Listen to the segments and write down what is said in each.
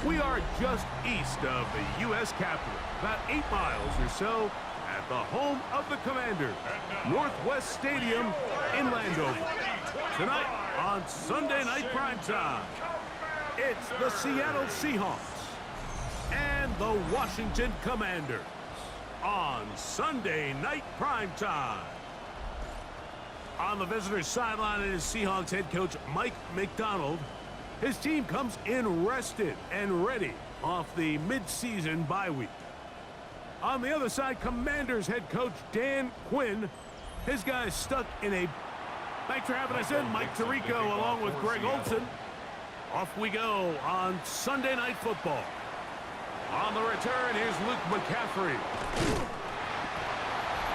We are just east of the U.S. Capitol, about 8 miles or so, at the home of the Commanders, Northwest Stadium in Landover. Tonight on Sunday Night Primetime, it's the Seattle Seahawks and the Washington Commanders on Sunday Night Primetime. On the visitors' sideline is Seahawks head coach Mike Macdonald. His team comes in rested and ready off the mid-season bye week. On the other side, Commanders head coach Dan Quinn. His guys stuck in a... Thanks for having us in, Mike Tirico, along with Greg Olson. Off we go on Sunday Night Football. On the return, here's Luke McCaffrey.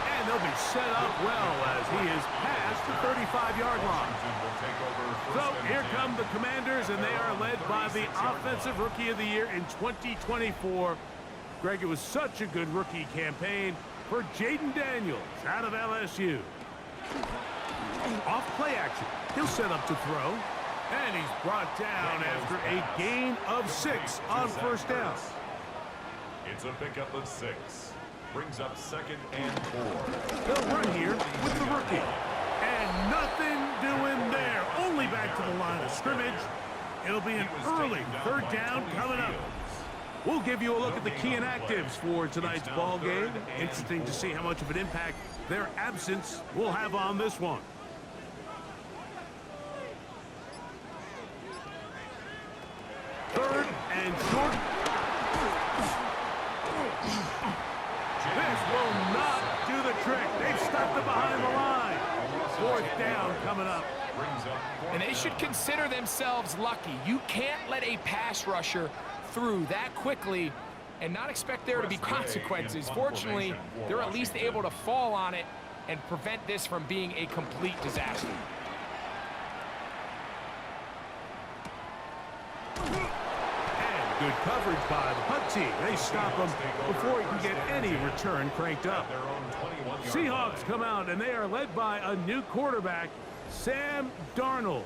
And they'll be set up well as he is past the 35-yard line. So here come the Commanders, and they are led by the Offensive Rookie of the Year in 2024. Greg, it was such a good rookie campaign for Jaden Daniels out of LSU. Off play action. He'll set up to throw. And he's brought down after a gain of 6 on first down. It's a pickup of 6. Brings up 2nd and 4. They'll run here with the rookie. And nothing doing there. Only back to the line of scrimmage. It'll be an early 3rd down coming up. We'll give you a look at the key inactives for tonight's ball game. Interesting to see how much of an impact their absence will have on this one. Third and short. This will not do the trick. They've stopped it behind the line. 4th down coming up. And they should consider themselves lucky. You can't let a pass rusher through that quickly and not expect there to be consequences. Fortunately, they're at least able to fall on it and prevent this from being a complete disaster. And good coverage by the punt team. They stop him before he can get any return cranked up. Seahawks come out, and they are led by a new quarterback, Sam Darnold.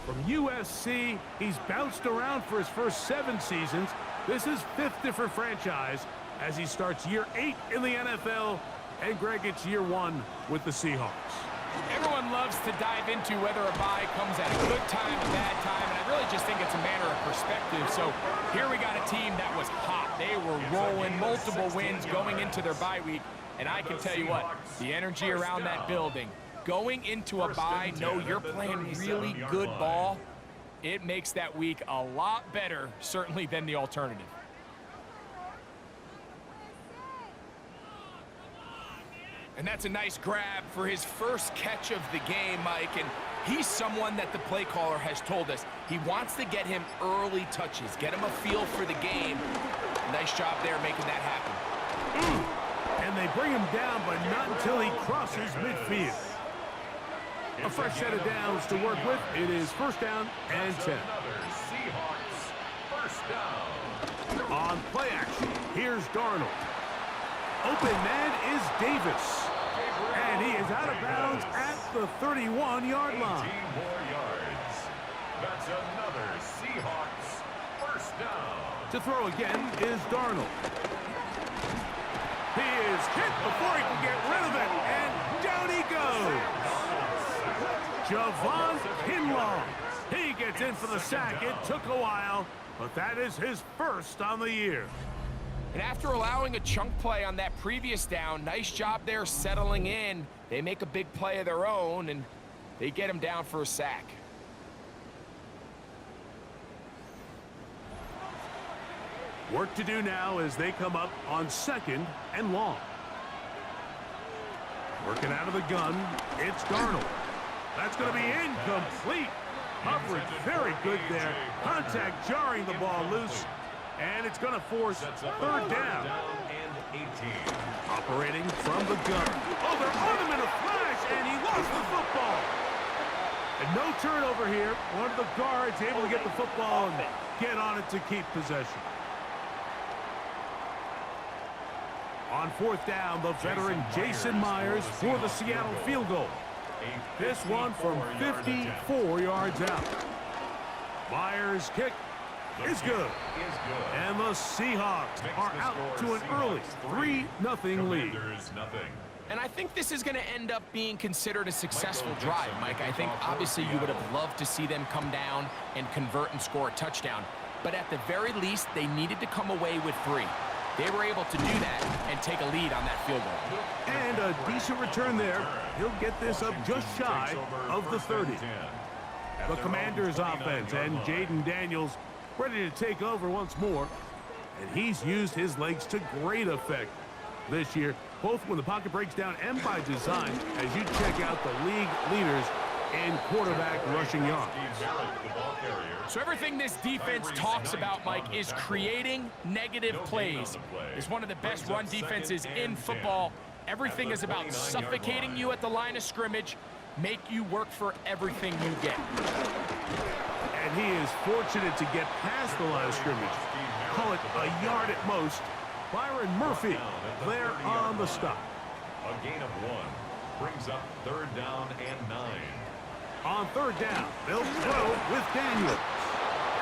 From USC, he's bounced around for his first 7 seasons. This is 5th different franchise as he starts year 8 in the NFL. And Greg, it's year 1 with the Seahawks. Everyone loves to dive into whether a bye comes at a good time, a bad time, and I really just think it's a matter of perspective. So here we got a team that was hot. They were rolling, multiple wins going into their bye week. And I can tell you what, the energy around that building, going into a bye, know you're playing really good ball, it makes that week a lot better, certainly, than the alternative. And that's a nice grab for his first catch of the game, Mike. And he's someone that the play caller has told us he wants to get him early touches, get him a feel for the game. Nice job there making that happen. And they bring him down, but not until he crosses midfield. A fresh set of downs to work with. It is 1st down and 10. Seahawks 1st down. On play action, here's Darnold. Open man is Davis. And he is out of bounds at the 31-yard line. 18 more yards. That's another Seahawks 1st down. To throw again is Darnold. He is hit before he can get rid of it, and down he goes. Javon Kinlaw. He gets in for the sack. It took a while, but that is his 1st on the year. And after allowing a chunk play on that previous down, nice job there settling in. They make a big play of their own, and they get him down for a sack. Work to do now as they come up on 2nd and long. Working out of the gun, it's Darnold. That's going to be incomplete. Coverage very good there. Contact jarring the ball loose. And it's going to force 3rd down. Operating from the gun. Oh, they're on him in a flash, and he lost the football. And no turnover here. One of the guards able to get the football and get on it to keep possession. On 4th down, the veteran Jason Myers for the Seattle field goal. This one from 54 yards out. Myers kick is good. And the Seahawks are out to an early 3-0 lead. And I think this is going to end up being considered a successful drive, Mike. I think obviously you would have loved to see them come down and convert and score a touchdown. But at the very least, they needed to come away with 3. They were able to do that and take a lead on that field goal. And a decent return there. He'll get this up just shy of the 30. The Commanders' offense and Jaden Daniels ready to take over once more. And he's used his legs to great effect this year, both when the pocket breaks down and by design, as you check out the league leaders in quarterback rushing yards. So everything this defense talks about, Mike, is creating negative plays. It's one of the best run defenses in football. Everything is about suffocating you at the line of scrimmage, make you work for everything you get. And he is fortunate to get past the line of scrimmage. Call it a yard at most. Byron Murphy there on the stop. A gain of 1 brings up 3rd down and 9. On 3rd down, they'll throw with Daniels.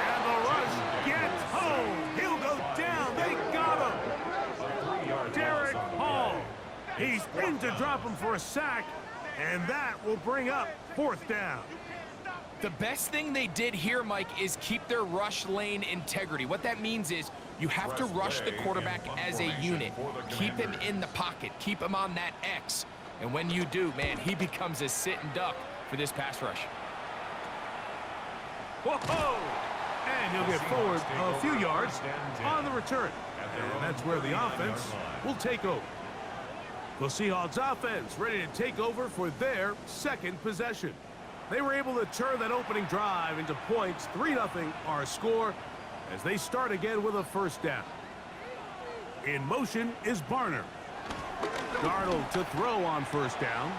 And the rush gets home. He'll go down. They got him. Derek Hall. He's in to drop him for a sack, and that will bring up 4th down. The best thing they did here, Mike, is keep their rush lane integrity. What that means is you have to rush the quarterback as a unit. Keep him in the pocket. Keep him on that X. And when you do, man, he becomes a sitting duck for this pass rush. Whoa! And he'll get forward a few yards on the return. And that's where the offense will take over. The Seahawks offense ready to take over for their 2nd possession. They were able to turn that opening drive into points. 3-0 our score as they start again with a 1st down. In motion is Barner. Darnold to throw on 1st down.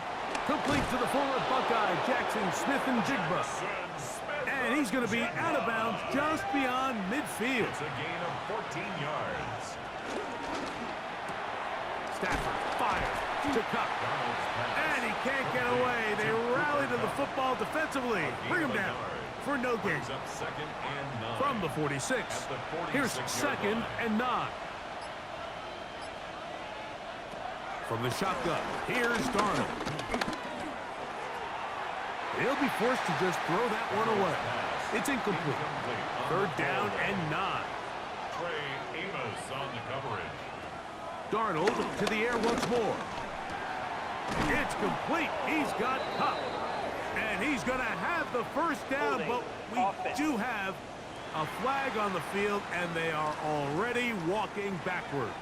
Complete to the former Buckeye, Jackson Smith-Njigba. And he's going to be out of bounds just beyond midfield. It's a gain of 14 yards. Stafford fires to Cup. And he can't get away. They rally to the football defensively. Bring him down for no gain. From the 46, here's 2nd and 9. From the shotgun, here's Darnold. He'll be forced to just throw that one away. It's incomplete. 3rd down and 9. Trey Amos on the coverage. Darnold to the air once more. It's complete. He's got Cup. And he's going to have the 1st down, but we do have a flag on the field, and they are already walking backwards.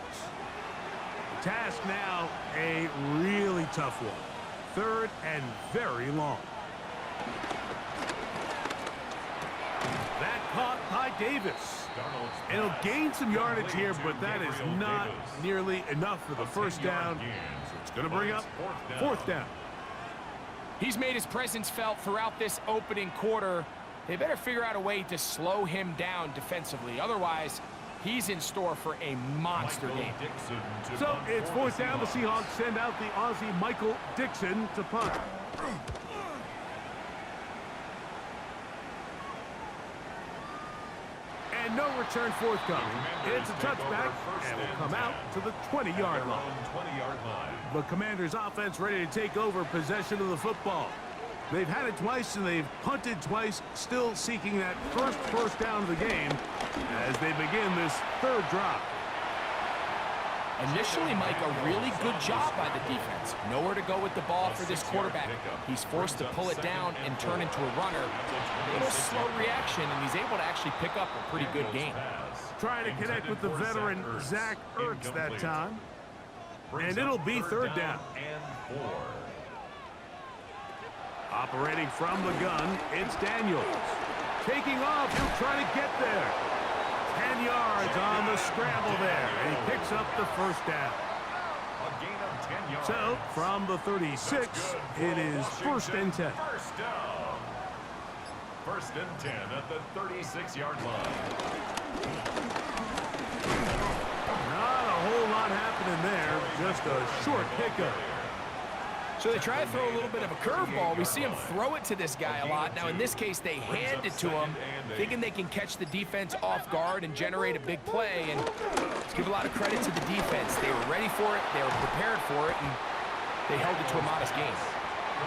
The task now, a really tough one. 3rd and very long. That caught by Davis. It'll gain some yardage here, but that is not nearly enough for the 1st down. So it's going to bring up 4th down. He's made his presence felt throughout this opening quarter. They better figure out a way to slow him down defensively. Otherwise, he's in store for a monster game. So it's 4th down. The Seahawks send out the Aussie Michael Dixon to punt. And no return forthcoming. It's a touchback and will come out to the 20-yard line. The Commanders' offense ready to take over possession of the football. They've had it twice and they've punted twice, still seeking that first down of the game as they begin this 3rd drive. Initially, Mike, a really good job by the defense. Nowhere to go with the ball for this quarterback. He's forced to pull it down and turn into a runner. A little slow reaction, and he's able to actually pick up a pretty good game. Trying to connect with the veteran Zach Ertz that time. And it'll be 3rd down. Operating from the gun, it's Daniels. Taking off, he'll try to get there. 10 yards on the scramble there. And he picks up the 1st down. So, from the 36, it is 1st and 10. 1st and 10 at the 36-yard line. Not a whole lot happening there. Just a short pickup. So they try to throw a little bit of a curveball. We see him throw it to this guy a lot. Now, in this case, they hand it to him, thinking they can catch the defense off guard and generate a big play. And let's give a lot of credit to the defense. They were ready for it, they were prepared for it, and they held it to a modest gain.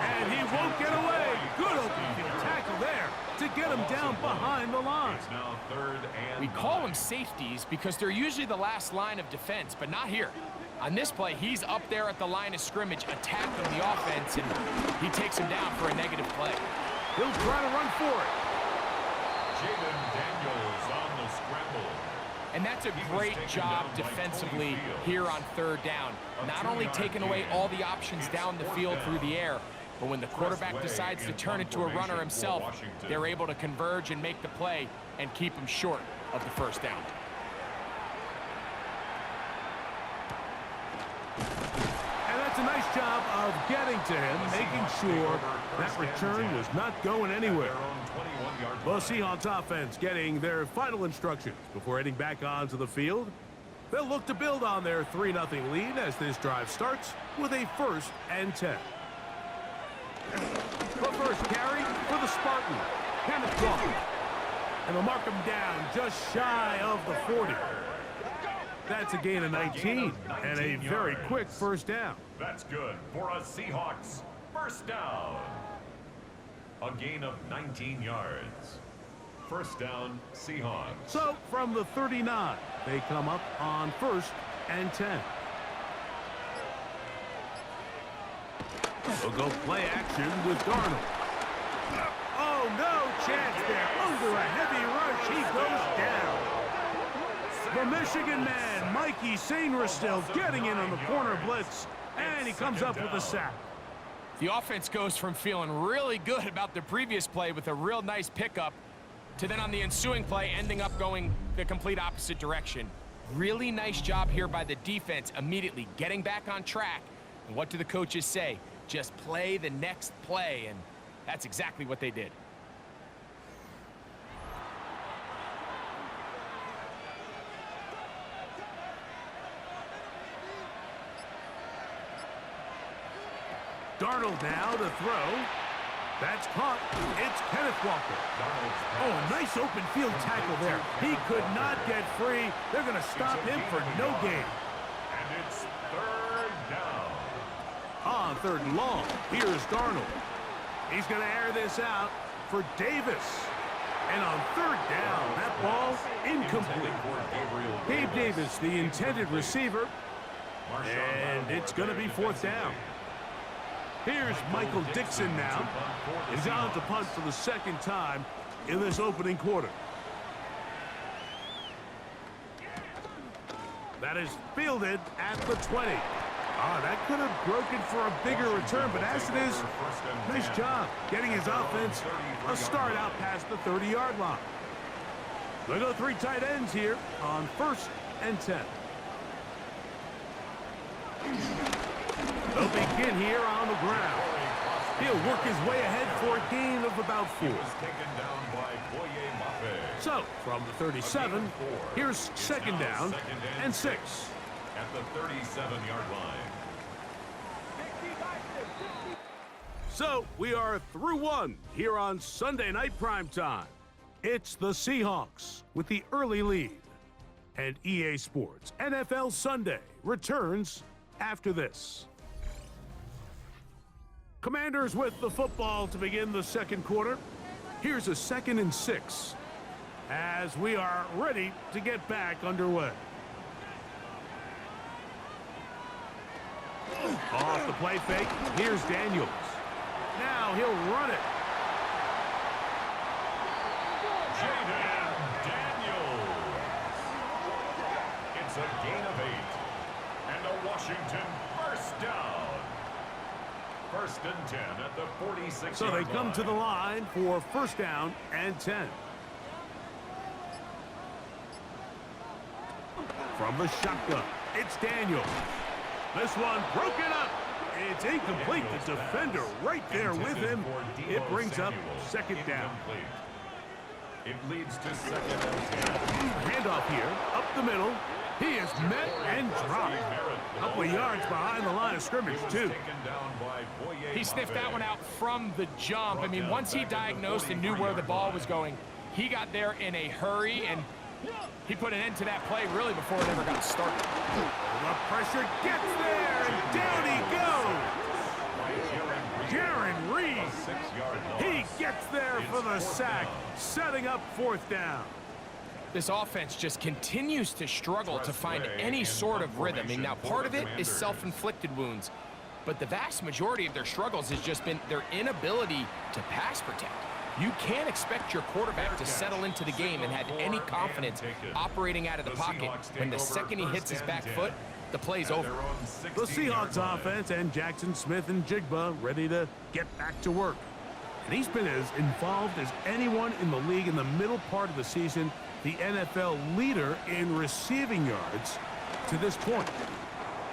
And he won't get away. Good open field tackle there to get him down behind the line. It's now 3rd and We call them safeties because they're usually the last line of defense, but not here. On this play, he's up there at the line of scrimmage attacking the offense, and he takes him down for a negative play. He'll try to run for it. Jaden Daniels on the scramble. And that's a great job defensively here on 3rd down. Not only taking away all the options down the field through the air, but when the quarterback decides to turn it to a runner himself, they're able to converge and make the play and keep him short of the 1st down. And that's a nice job of getting to him, making sure that return was not going anywhere. The Seahawks offense getting their final instructions before heading back onto the field. They'll look to build on their 3-0 lead as this drive starts with a 1st and 10. The first carry for the Spartan, Kenneth Walker. And they'll mark him down just shy of the 40. That's a gain of 19 and a very quick 1st down. That's good for a Seahawks 1st down. A gain of 19 yards. 1st down, Seahawks. So from the 39, they come up on 1st and 10. They'll go play action with Darnold. Oh, no chance there. Under a heavy rush, he goes down. The Michigan man, Mikey Sainristil, getting in on the corner blitz, and he comes up with a sack. The offense goes from feeling really good about the previous play with a real nice pickup to then on the ensuing play ending up going the complete opposite direction. Really nice job here by the defense immediately getting back on track. And what do the coaches say? Just play the next play, and that's exactly what they did. Darnold now to throw. That's caught. It's Kenneth Walker. Oh, a nice open field tackle there. He could not get free. They're going to stop him for no gain. And it's 3rd down. On 3rd and long, here's Darnold. He's going to air this out for Davis. And on 3rd down, that ball incomplete. Gabe Davis, the intended receiver. And it's going to be 4th down. Here's Michael Dixon now. He's on to punt for the 2nd time in this opening quarter. That is fielded at the 20. That could have broken for a bigger return, but as it is, nice job getting his offense a start out past the 30-yard line. They'll go 3 tight ends here on 1st and 10. They'll begin here on the ground. He'll work his way ahead for a gain of about 4. So, from the 37, here's 2nd down and 6. At the 37-yard line. So, we are through 1 here on Sunday Night Primetime. It's the Seahawks with the early lead. And EA Sports NFL Sunday returns after this. Commanders with the football to begin the 2nd quarter. Here's a 2nd and 6 as we are ready to get back underway. Off the play fake, here's Daniels. Now he'll run it. Jaden Daniels. It's a gain of 8. And a Washington 1st down. 1st and 10 at the 46-yard line. So they come to the line for 1st down and 10. From the shotgun, it's Daniels. This one broken up. It's incomplete. The defender right there with him. It brings up 2nd down. It leads to 2nd and 10. Handoff here, up the middle. He is met and dropped. A couple of yards behind the line of scrimmage, too. He sniffed that one out from the jump. I mean, once he diagnosed and knew where the ball was going, he got there in a hurry, and he put an end to that play really before it ever got started. The pressure gets there, and down he goes. Jaron Reed. He gets there for the sack, setting up 4th down. This offense just continues to struggle to find any sort of rhythm. I mean, now part of it is self-inflicted wounds, but the vast majority of their struggles has just been their inability to pass protect. You can't expect your quarterback to settle into the game and have any confidence operating out of the pocket when the second he hits his back foot, the play's over. The Seahawks offense and Jackson Smith-Njigba ready to get back to work. And he's been as involved as anyone in the league in the middle part of the season, the NFL leader in receiving yards to this point.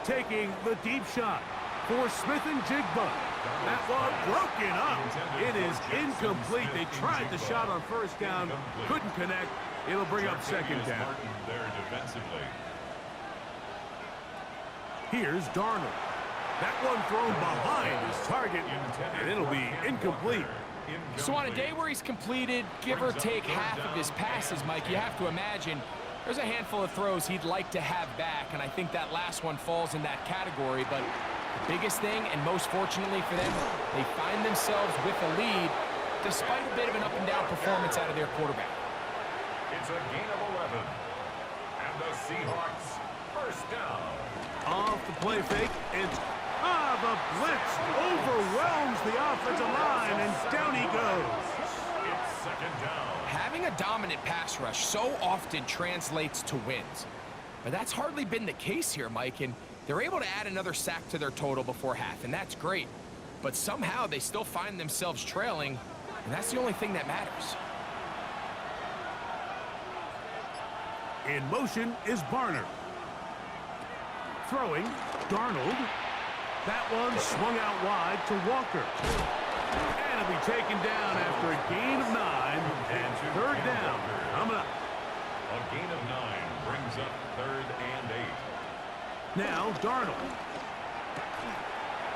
Taking the deep shot for Smith-Njigba. That one broken up. It is incomplete. They tried the shot on 1st down, couldn't connect. It'll bring up 2nd down. Here's Darnold. That one thrown behind his target, and it'll be incomplete. So on a day where he's completed, give or take half of his passes, Mike, you have to imagine there's a handful of throws he'd like to have back, and I think that last one falls in that category. But the biggest thing, and most fortunately for them, they find themselves with a lead despite a bit of an up-and-down performance out of their quarterback. It's a gain of 11, and the Seahawks 1st down. Off the play fake, it's the blitz overwhelms the offensive line, and down he goes. It's 2nd down. Having a dominant pass rush so often translates to wins. But that's hardly been the case here, Mike, and they're able to add another sack to their total before half, and that's great. But somehow they still find themselves trailing, and that's the only thing that matters. In motion is Barner. Throwing, Darnold. That one swung out wide to Walker. And it'll be taken down after a gain of 9 and 3rd down. Coming up. A gain of 9 brings up 3rd and 8. Now Darnold.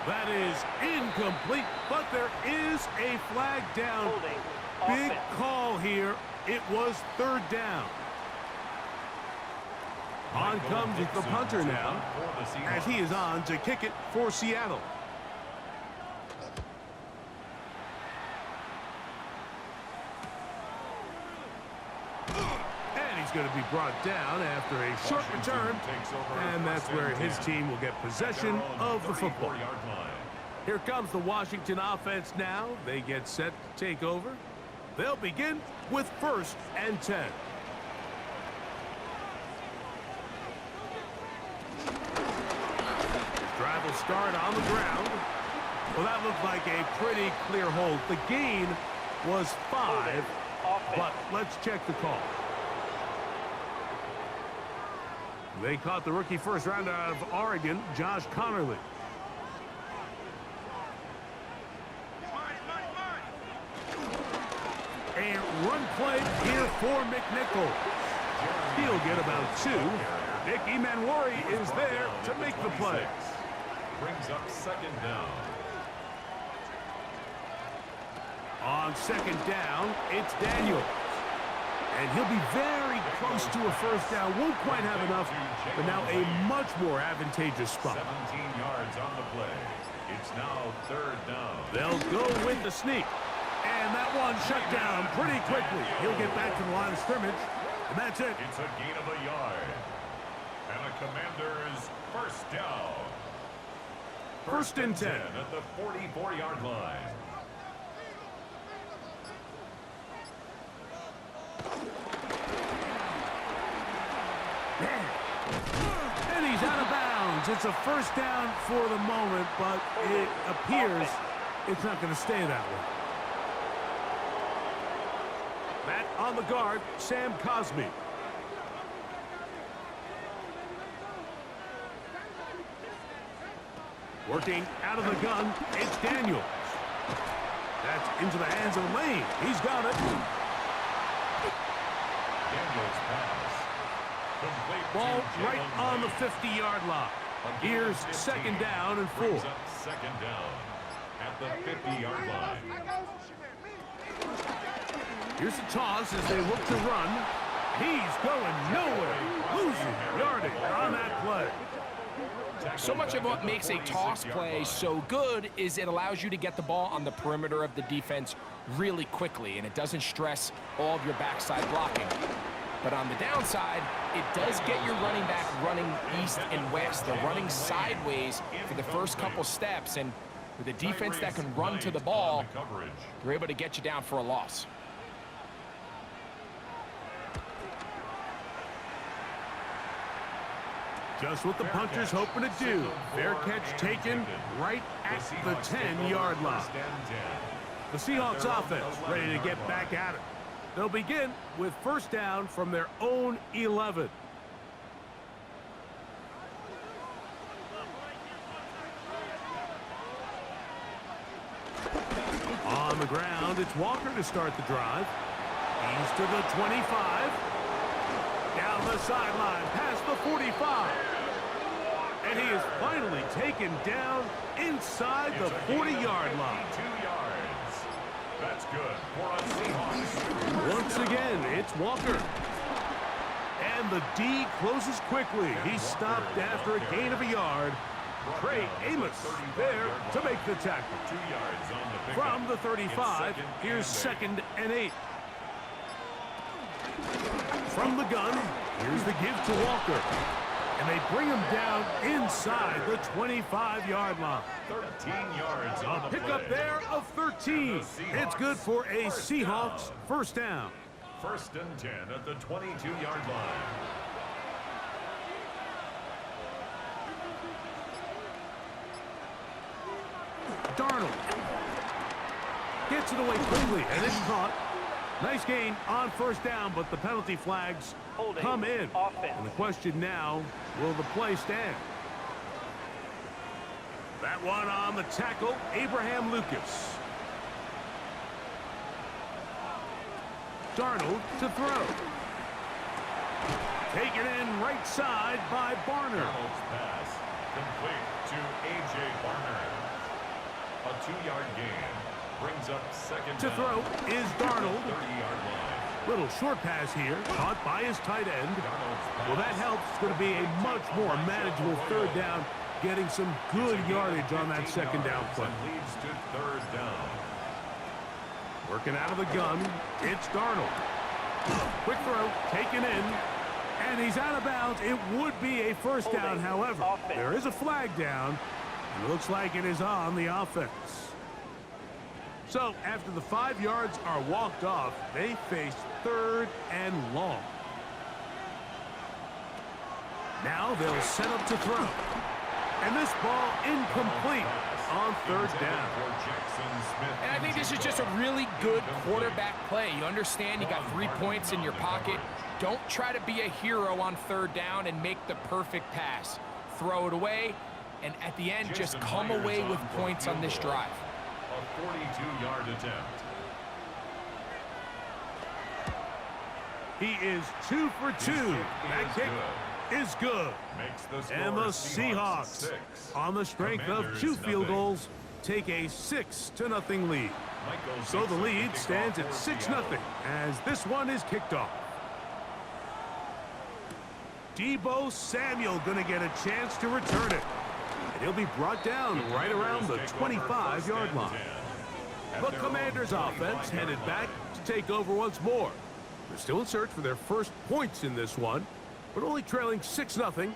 That is incomplete, but there is a flag down. Big call here. It was 3rd down. On comes the punter now, as he is on to kick it for Seattle. And he's going to be brought down after a short return, and that's where his team will get possession of the football. Here comes the Washington offense now. They get set to take over. They'll begin with 1st and 10. Drive will start on the ground. Well, that looked like a pretty clear hold. The gain was 5, but let's check the call. They caught the rookie first rounder out of Oregon, Josh Connerly. A run play here for McNichol. He'll get about 2. Nick Emanwari is there to make the play. Brings up 2nd down. On 2nd down, it's Daniels. And he'll be very close to a 1st down. Won't quite have enough, but now a much more advantageous spot. 17 yards on the play. It's now 3rd down. They'll go with the sneak. And that one shut down pretty quickly. He'll get back to the line of scrimmage. And that's it. It's a gain of a yard. And the Commanders 1st down. 1st and 10 at the 44-yard line. And he's out of bounds. It's a 1st down for the moment, but it appears it's not going to stay that way. Matt on the guard, Sam Cosmi. Working out of the gun, it's Daniels. That's into the hands of Lane. He's got it. Daniels pass Ball right on the 50-yard line. Here's second down and 4. Second down at the 50-yard line. Here's the toss as they look to run. He's going nowhere. Losing yardage on that play. So much of what makes a toss play so good is it allows you to get the ball on the perimeter of the defense really quickly, and it doesn't stress all of your backside blocking. But on the downside, it does get your running back running east and west. They're running sideways for the first couple steps, and with a defense that can run to the ball, they're able to get you down for a loss. Just what the punter's hoping to do. Fair catch taken right at the 10-yard line. The Seahawks offense ready to get back at it. They'll begin with first down from their own 11. On the ground, it's Walker to start the drive. He's to the 25. Down the sideline, past the 45. And he is finally taken down inside the 40-yard line. 2 yards. That's good for a Seahawks. Once again, it's Walker. And the D closes quickly. He stopped after a gain of a yard. Trey Amos there to make the tackle. 2 yards on the pickup. From the 35, here's second and 8. From the gun, here's the give to Walker. And they bring him down inside the 25-yard line. 13 yards on the Pickup play. there of 13. It's good for a Seahawks first down. First and 10 at the 22-yard line. Darnold gets it away quickly, and it's caught. Nice gain on first down, but the penalty flags come in. And the question now, will the play stand? That one on the tackle, Abraham Lucas. Darnold to throw. Taken in right side by Barner. Darnold's pass complete to A.J. Barner. A 2-yard gain brings up second To down. throw is Darnold. 30-yard line. Little short pass here, caught by his tight end. Darnold's pass. Well, that helps. It's going to be a much more manageable third down, getting some good yardage on that second down play. And leads to third down. Working out of the gun, it's Darnold. Quick throw, taken in, and he's out of bounds. It would be a first down, however. There is a flag down. It looks like it is on the offense. So, after the 5 yards are walked off, they face third and long. Now they'll set up to throw. And this ball incomplete on third down. And I think this is just a really good quarterback play. You understand you got 3 points in your pocket. Don't try to be a hero on third down and make the perfect pass. Throw it away, and at the end, just come away with points on this drive. A 42-yard attempt. He is 2 for 2. That kick is good. Makes the score And the Seahawks, 6. on the strength of 2 field goals, take a 6-0 lead. So the lead stands at 6-0 as this one is kicked off. Deebo Samuel going to get a chance to return it. And he'll be brought down right around the 25-yard line. The Commanders' offense headed back to take over once more. They're still in search for their first points in this one, but only trailing 6-0.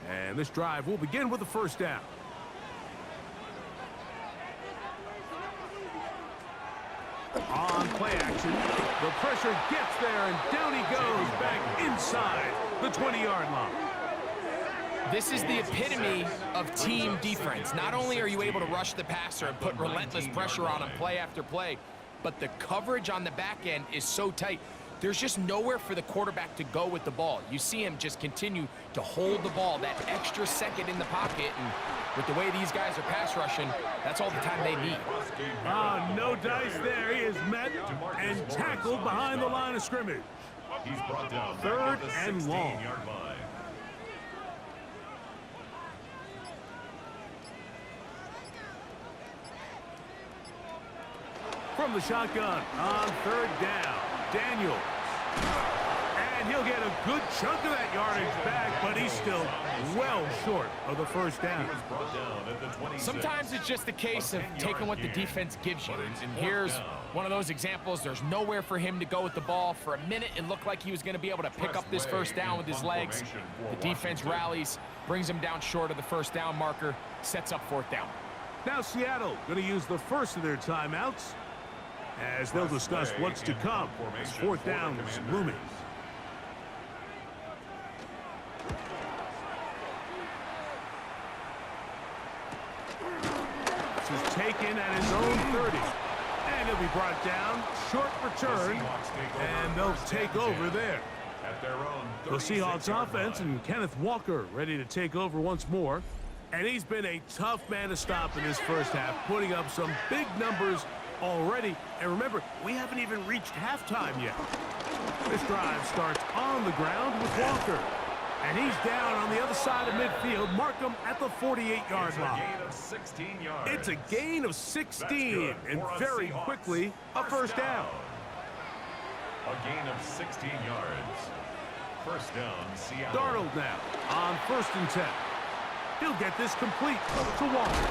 And this drive will begin with the first down. On play action, the pressure gets there, and down he goes back inside the 20-yard line. This is the epitome of team defense. Not only are you able to rush the passer and put relentless pressure on him play after play, but the coverage on the back end is so tight. There's just nowhere for the quarterback to go with the ball. You see him just continue to hold the ball that extra second in the pocket, and with the way these guys are pass rushing, that's all the time they need. No dice there. He is met and tackled behind the line of scrimmage. He's brought down Third back at the and long. 16-yard line. From the shotgun on third down, Daniels. And he'll get a good chunk of that yardage back, but he's still well short of the first down. Sometimes it's just a case of taking what the defense gives you. And here's one of those examples. There's nowhere for him to go with the ball. For a minute, it looked like he was going to be able to pick up this first down with his legs. The defense rallies, brings him down short of the first down marker, sets up fourth down. Now Seattle going to use the first of their timeouts as they'll discuss what's to come as fourth down is looming. This is taken at his own 30. And he'll be brought down. Short return. And they'll take over there. The Seahawks offense and Kenneth Walker ready to take over once more. And he's been a tough man to stop in this first half, putting up some big numbers already. And remember, we haven't even reached halftime yet. This drive starts on the ground with Walker. And he's down on the other side of midfield. Mark him at the 48-yard line. It's a gain of 16, and very quickly, a first down. A gain of 16 yards. First down, Seattle. Darnold now on 1st and 10. He'll get this complete to Walker.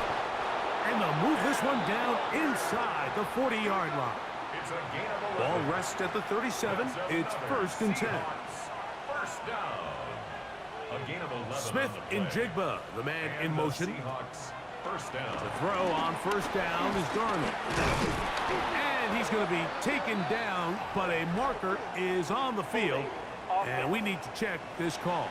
And they'll move this one down inside the 40-yard line. It's a gain of 11. Ball rests at the 37. It's 1st and 10. First down. A gain of 11. Smith-njigba, the man in motion. Seahawks, first down. The throw on 1st down is Darnold. And he's going to be taken down, but a marker is on the field. And we need to check this call.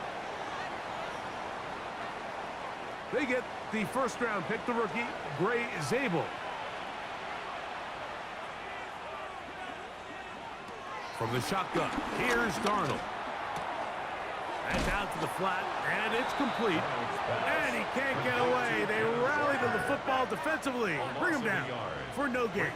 They get the first-round pick, the rookie, Gray Zabel. From the shotgun, here's Darnold. That's out to the flat, and it's complete. And he can't get away. They rally to the football defensively. Bring him down for no gain.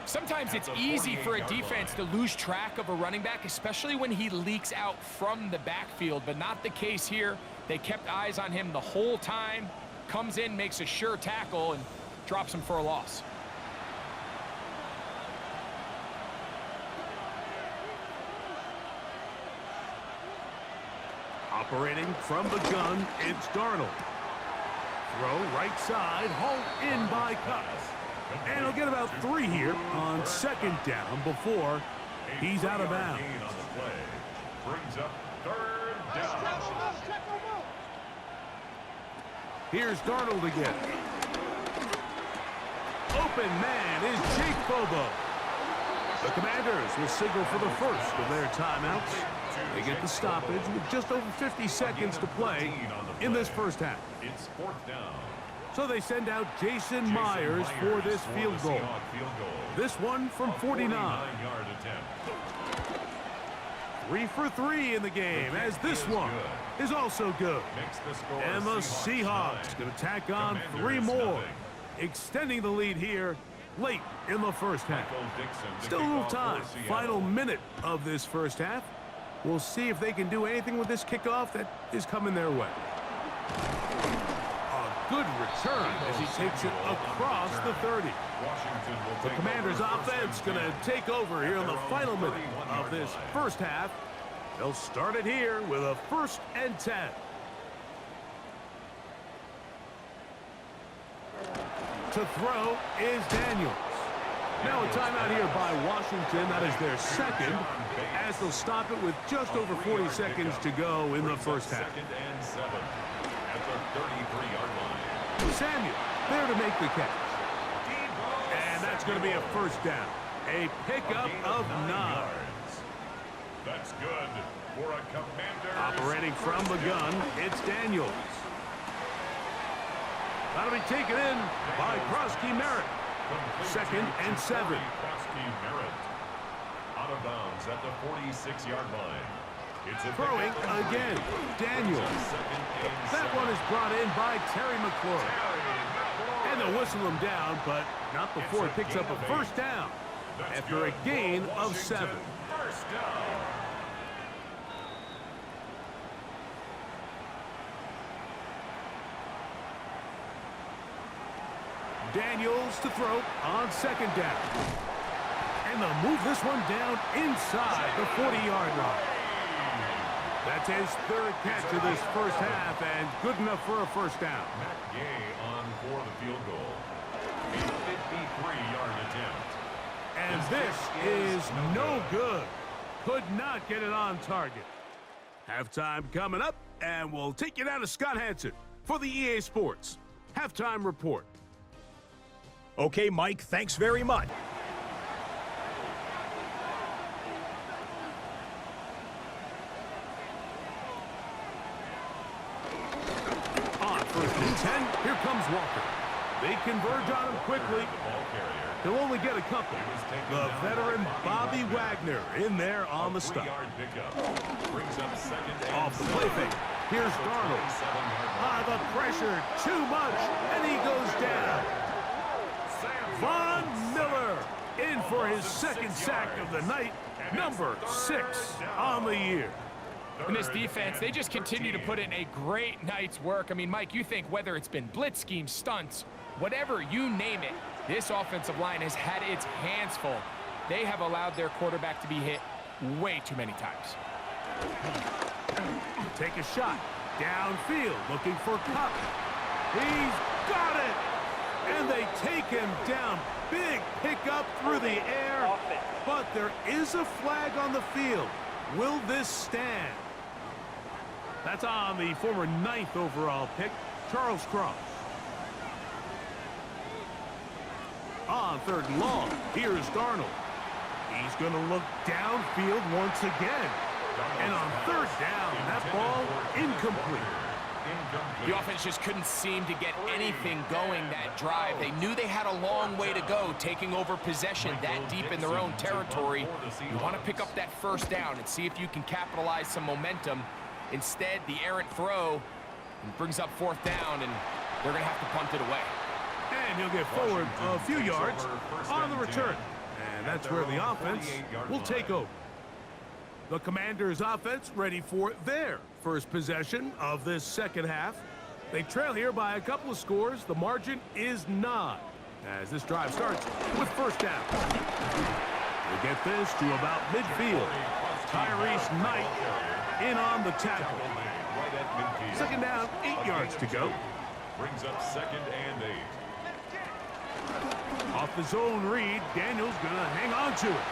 Sometimes it's easy for a defense to lose track of a running back, especially when he leaks out from the backfield, but not the case here. They kept eyes on him the whole time. Comes in, makes a sure tackle, and drops him for a loss. Operating from the gun, it's Darnold. Throw right side, hauled in by Cutts. And he'll get about 3 here on 2nd down before he's out of bounds. Brings up 3rd down. Here's Darnold again. Open man is Jake Bobo. The Commanders will signal for the first of their timeouts. They get the stoppage with just over 50 seconds to play in this first half. It's 4th down. So they send out Jason Myers for this field goal. This one from 49. 49-yard attempt. 3 for 3 in the game, as this one is also good. And the Seahawks going to tack on 3 more, extending the lead here late in the first half. Still a little time. Final minute of this first half. We'll see if they can do anything with this kickoff that is coming their way. A good return as he takes it across the 30. The Commanders' offense going to take over here in the final minute of this first half. They'll start it here with a 1st and 10. To throw is Daniels. Now a timeout here by Washington. That is their 2nd, as they'll stop it with just over 40 seconds to go in the first half. 2nd and 7 at the 33-yard line. Samuel there to make the catch. And that's going to be a first down. A pickup of 9. That's good for a Commander. Operating from the gun, it's Daniels. That'll be taken in by Krosky Merritt. 2nd and 7. Out of bounds at the 46-yard line. It's a throwing again, Daniels. That one is brought in by Terry McLaurin. And they'll whistle him down, but not before he picks up a first down after a gain of 7. First down. Daniels to throw on second down. And they'll move this one down inside the 40-yard line. That's his third catch of this first half, and good enough for a first down. Matt Gay on for the field goal. A 53-yard attempt. And this is no good. Could not get it on target. Halftime coming up, and we'll take you down to Scott Hansen for the EA Sports Halftime Report. Okay, Mike, thanks very much. On first and 10, here comes Walker. They converge on him quickly. He'll only get a couple. The veteran Bobby Wagner in there on the stop. Off the play fake. Here's Darnold. The pressure, too much, and he goes down. Von Miller in for his second sack of the night, number 6 on the year. And this defense, they just continue to put in a great night's work. I mean, Mike, you think whether it's been blitz schemes, stunts, whatever you name it, this offensive line has had its hands full. They have allowed their quarterback to be hit way too many times. Take a shot. Downfield, looking for Cup. He's got it! And they take him down. Big pickup through the air. But there is a flag on the field. Will this stand? That's on the former 9th overall pick, Charles Cross. On third and long, here's Darnold. He's going to look downfield once again. And on third down, that ball incomplete. The offense just couldn't seem to get anything going that drive. They knew they had a long way to go, taking over possession that deep in their own territory. You want to pick up that first down and see if you can capitalize some momentum. Instead, the errant throw brings up fourth down, and they're going to have to punt it away. And he'll get forward a few yards on the return. And that's where the offense will take over. The Commanders' offense ready for their first possession of this second half. They trail here by a couple of scores. The margin is 9 as this drive starts with first down. We'll get this to about midfield. Tyrese Knight in on the tackle. Second down, 8 yards to go. Brings up second and 8. Off the zone read, Daniels gonna hang on to it.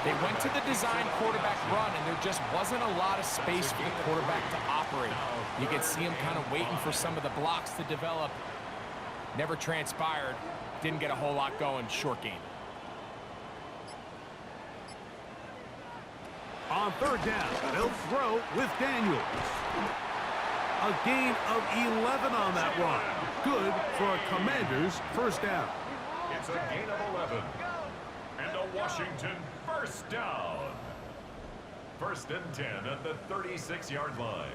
They went to the design quarterback run, and there just wasn't a lot of space for the quarterback to operate. You could see him kind of waiting for some of the blocks to develop. Never transpired. Didn't get a whole lot going. Short game. On third down, they'll throw with Daniels. A gain of 11 on that run. Good for a Commanders first down. It's a gain of 11. And a Washington first down. First and 10 at the 36-yard line.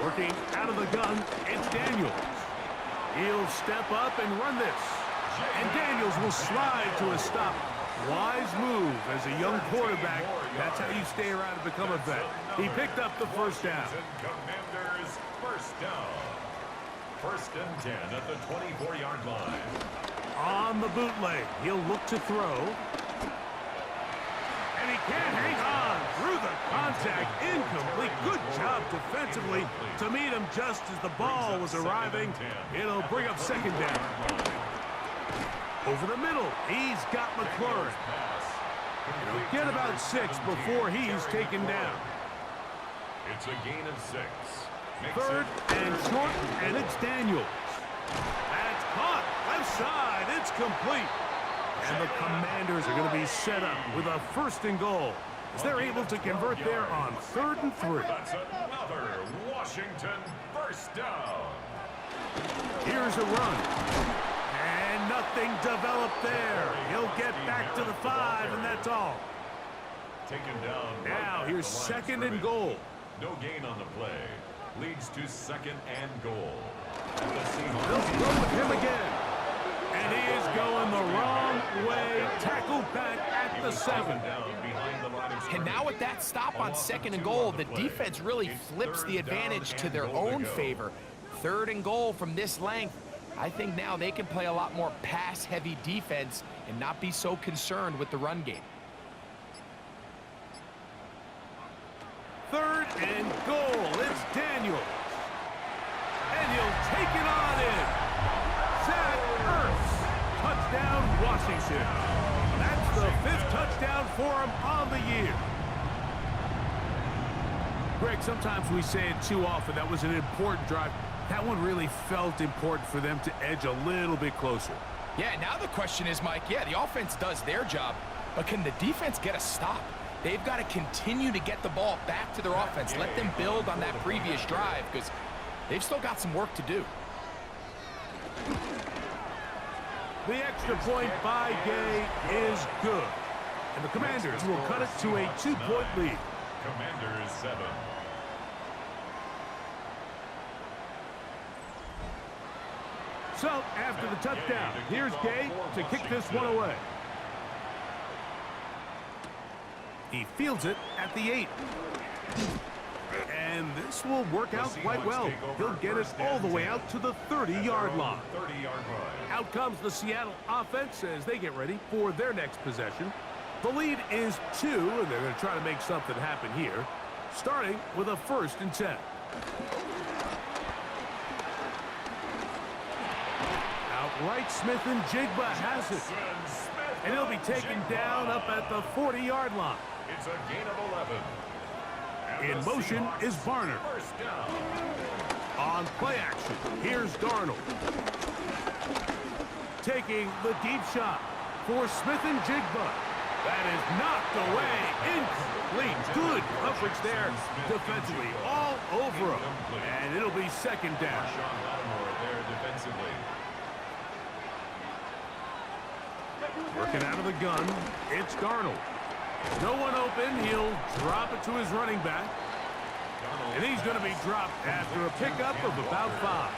Working out of the gun, it's Daniels. He'll step up and run this. And Daniels will slide to a stop. Wise move as a young quarterback. That's how you stay around and become a vet. He picked up the first down. Commanders first down. First and 10 at the 24-yard line. On the bootleg, he'll look to throw. And he can't hang on through the contact. Incomplete. Good job defensively to meet him just as the ball was arriving. It'll bring up second down. Over the middle, he's got McLaurin. He'll get about 6 before he's taken down. It's a gain of 6. Third and short, and it's Daniels. That's caught. Left side, it's complete. And the Commanders are going to be set up with a first and goal as they're able to convert there on 3rd and 3. That's another Washington first down. Here's a run. And nothing developed there. He'll get back to the 5, and that's all. Taken down. Now here's second and goal. No gain on the play. Leads to second and goal. They'll throw with him again. And he is going the wrong way. Tackled back at the 7. And now with that stop on 2nd and goal, the defense really flips the advantage to their own favor. 3rd and goal from this length. I think now they can play a lot more pass-heavy defense and not be so concerned with the run game. 3rd and goal. It's Daniels. And he'll take it on in. Zach Ertz. Touchdown, Washington. That's the 5th touchdown for him on the year. Greg, sometimes we say it too often. That was an important drive. That one really felt important for them to edge a little bit closer. Yeah, now the question is, Mike, yeah, the offense does their job, but can the defense get a stop? They've got to continue to get the ball back to their offense. Let them build on that previous drive because they've still got some work to do. The extra point by Gay is good. And the Commanders will cut it to a 2-point lead. Commanders 7. So, after the touchdown, here's Gay to kick this one away. He fields it at the 8. And this will work out quite well. He'll get it all the way out to the 30-yard line. Out comes the Seattle offense as they get ready for their next possession. The lead is 2, and they're going to try to make something happen here, starting with a 1st and 10. Outright, Smith-Njigba has it. And he'll be taken down up at the 40-yard line. It's a gain of 11. In motion is Varner. On play action, here's Darnold. Taking the deep shot for Smith-Njigba. That is knocked away. Incomplete. Good coverage there defensively. All over him. And it'll be 2nd down. Working out of the gun, it's Darnold. No one open. He'll drop it to his running back. And he's going to be dropped after a pickup of about 5.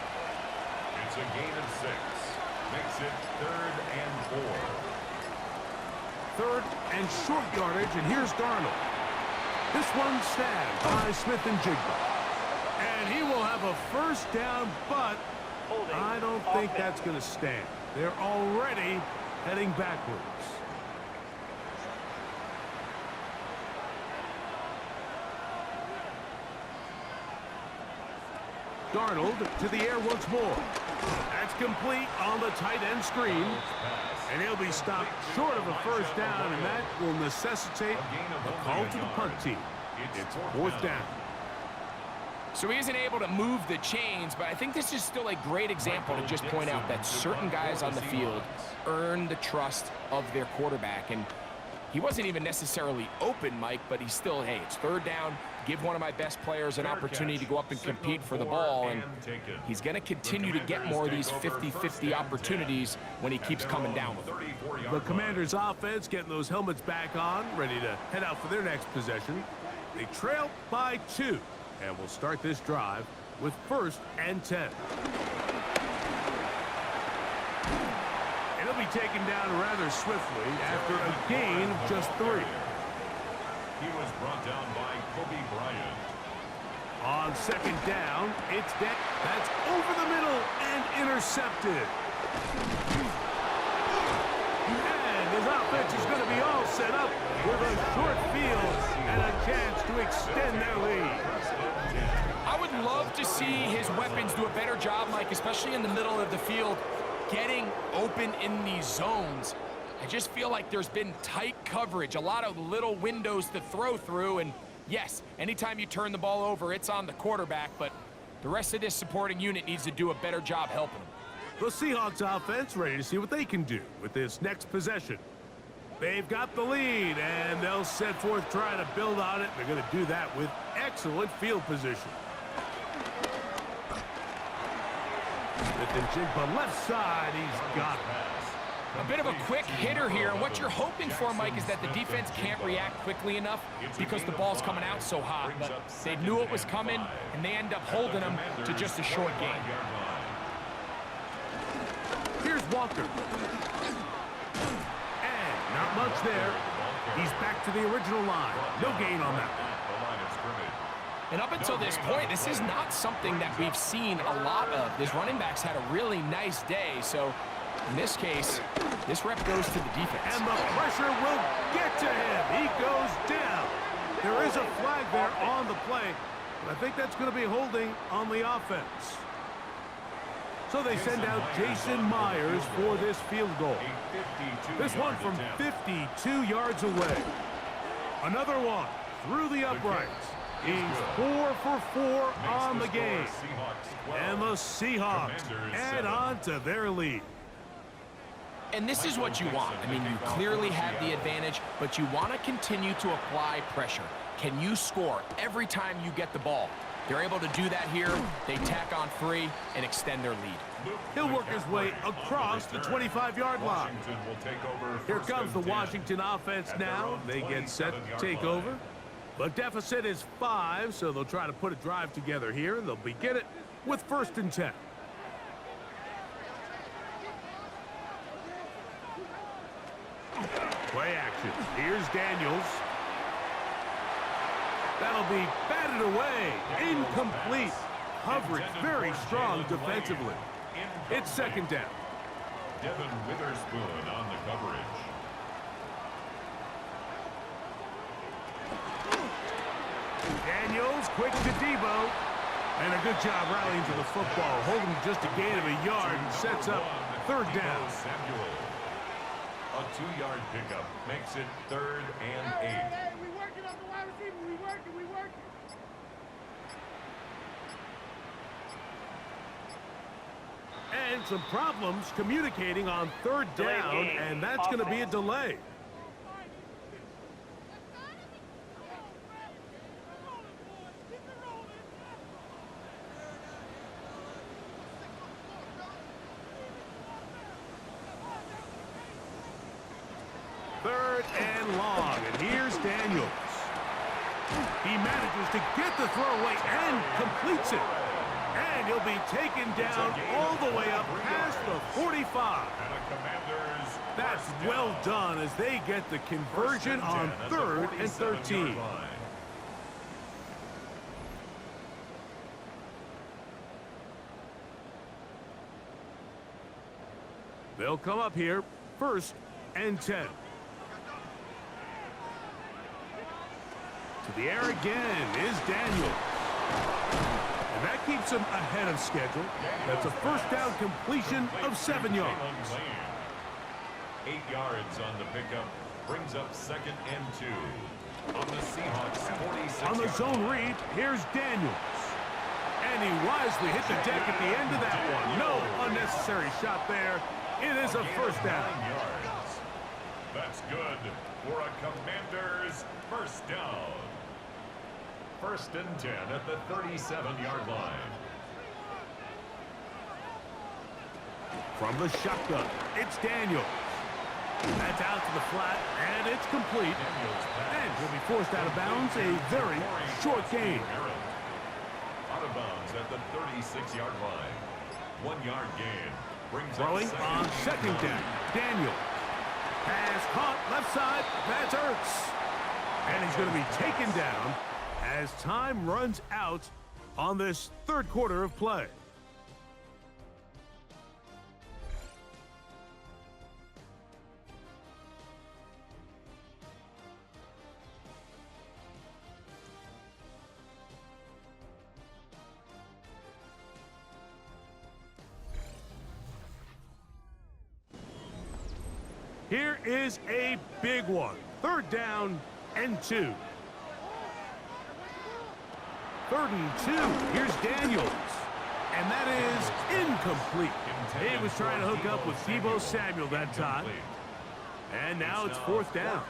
It's a gain of 6. Makes it 3rd and 4. 3rd and short yardage, and here's Darnold. This one snagged by Smith-Njigba. And he will have a 1st down, but I don't think that's going to stand. They're already heading backwards. Darnold to the air once more. That's complete on the tight end screen. And he'll be stopped short of a 1st down, and that will necessitate a call to the punt team. It's 4th down. So he isn't able to move the chains, but I think this is still a great example to just point out that certain guys on the field earn the trust of their quarterback. And he wasn't even necessarily open, Mike, but he's still, hey, it's 3rd down. Give one of my best players an opportunity to go up and compete for the ball, and he's going to continue to get more of these 50-50 opportunities when he keeps coming down with them. The Commanders' offense getting those helmets back on, ready to head out for their next possession. They trail by 2, and will start this drive with 1st and 10. And he'll be taken down rather swiftly after a gain of just 3. He was brought down by Kobe Bryant. On 2nd down, it's dead. That's over the middle and intercepted. And his offense is going to be all set up with a short field and a chance to extend their lead. I would love to see his weapons do a better job, Mike, especially in the middle of the field, getting open in these zones. I just feel like there's been tight coverage, a lot of little windows to throw through, and yes, anytime you turn the ball over, it's on the quarterback, but the rest of this supporting unit needs to do a better job helping him. The Seahawks offense ready to see what they can do with this next possession. They've got the lead, and they'll set forth trying to build on it. They're going to do that with excellent field position. Smith-Njigba left side, he's got it. A bit of a quick hitter here, and what you're hoping for, Mike, is that the defense can't react quickly enough because the ball's coming out so hot. But they knew it was coming, and they end up holding them to just a short gain. Here's Walker. And not much there. He's back to the original line. No gain on that. And up until this point, this is not something that we've seen a lot of. This running back's had a really nice day, so in this case, this rep goes to the defense. And the pressure will get to him. He goes down. There is a flag there on the play, but I think that's going to be holding on the offense. So they send out Jason Myers for this field goal. This one from 52 yards away. Another one through the uprights. He's 4 for 4 on the game. And the Seahawks add on to their lead. And this is what you want. I mean, you clearly have the advantage, but you want to continue to apply pressure. Can you score every time you get the ball? They're able to do that here. They tack on 3 and extend their lead. He'll work his way across the 25-yard line. Here comes the Washington offense now. They get set to take over. The deficit is 5, so they'll try to put a drive together here. They'll begin it with 1st and 10. Play action. Here's Daniels. That'll be batted away. Incomplete. Coverage very strong defensively. It's 2nd down. Devin Witherspoon on the coverage. Daniels, quick to Debo. And a good job rallying to the football. Holding just a gain of a yard and sets up 3rd down. A 2-yard pickup makes it 3rd and 8. Hey, we working on the wide receiver. We working. And some problems communicating on 3rd down, and that's going to be a delay. Third and long, and here's Daniels. He manages to get the throw away and completes it. And he'll be taken down all the way up past the 45. That's well done as they get the conversion on 3rd and 13. They'll come up here, 1st and 10. To the air again is Daniels. And that keeps him ahead of schedule. That's a 1st down completion of 7 yards. 8 yards on the pickup brings up 2nd and 2. On the Seahawks 46. On the zone read, here's Daniels. And he wisely hit the deck at the end of that one. No unnecessary shot there. It is a 1st down. 9 yards. That's good for a Commanders 1st down. 1st and 10 at the 37-yard line. From the shotgun, it's Daniels. That's out to the flat, and it's complete. And he'll be forced out of bounds, a very short gain. Out of bounds at the 36-yard line. 1-yard gain. Brings Throwing up on 2nd down, Daniels. Pass caught left side, that's Ertz. And he's going to be taken down as time runs out on this 3rd quarter of play. Here is a big one. 3rd down and 2. 3rd and 2. Here's Daniels. And that is incomplete. He was trying to hook up with Deebo Samuel that time. And now it's 4th down.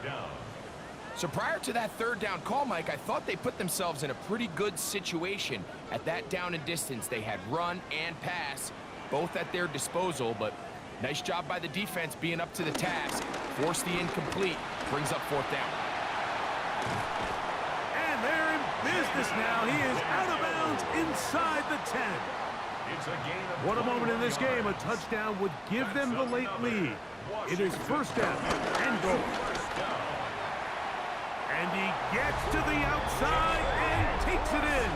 So prior to that 3rd down call, Mike, I thought they put themselves in a pretty good situation. At that down and distance, they had run and pass, both at their disposal, but nice job by the defense being up to the task. Forced the incomplete, brings up 4th down. And they're in business now. He is out of bounds inside the 10. It's a gain of What a moment in 21 this game. A yards. touchdown would give them the late Another lead. It is first down and goal. First down. And he gets to the outside and takes it in.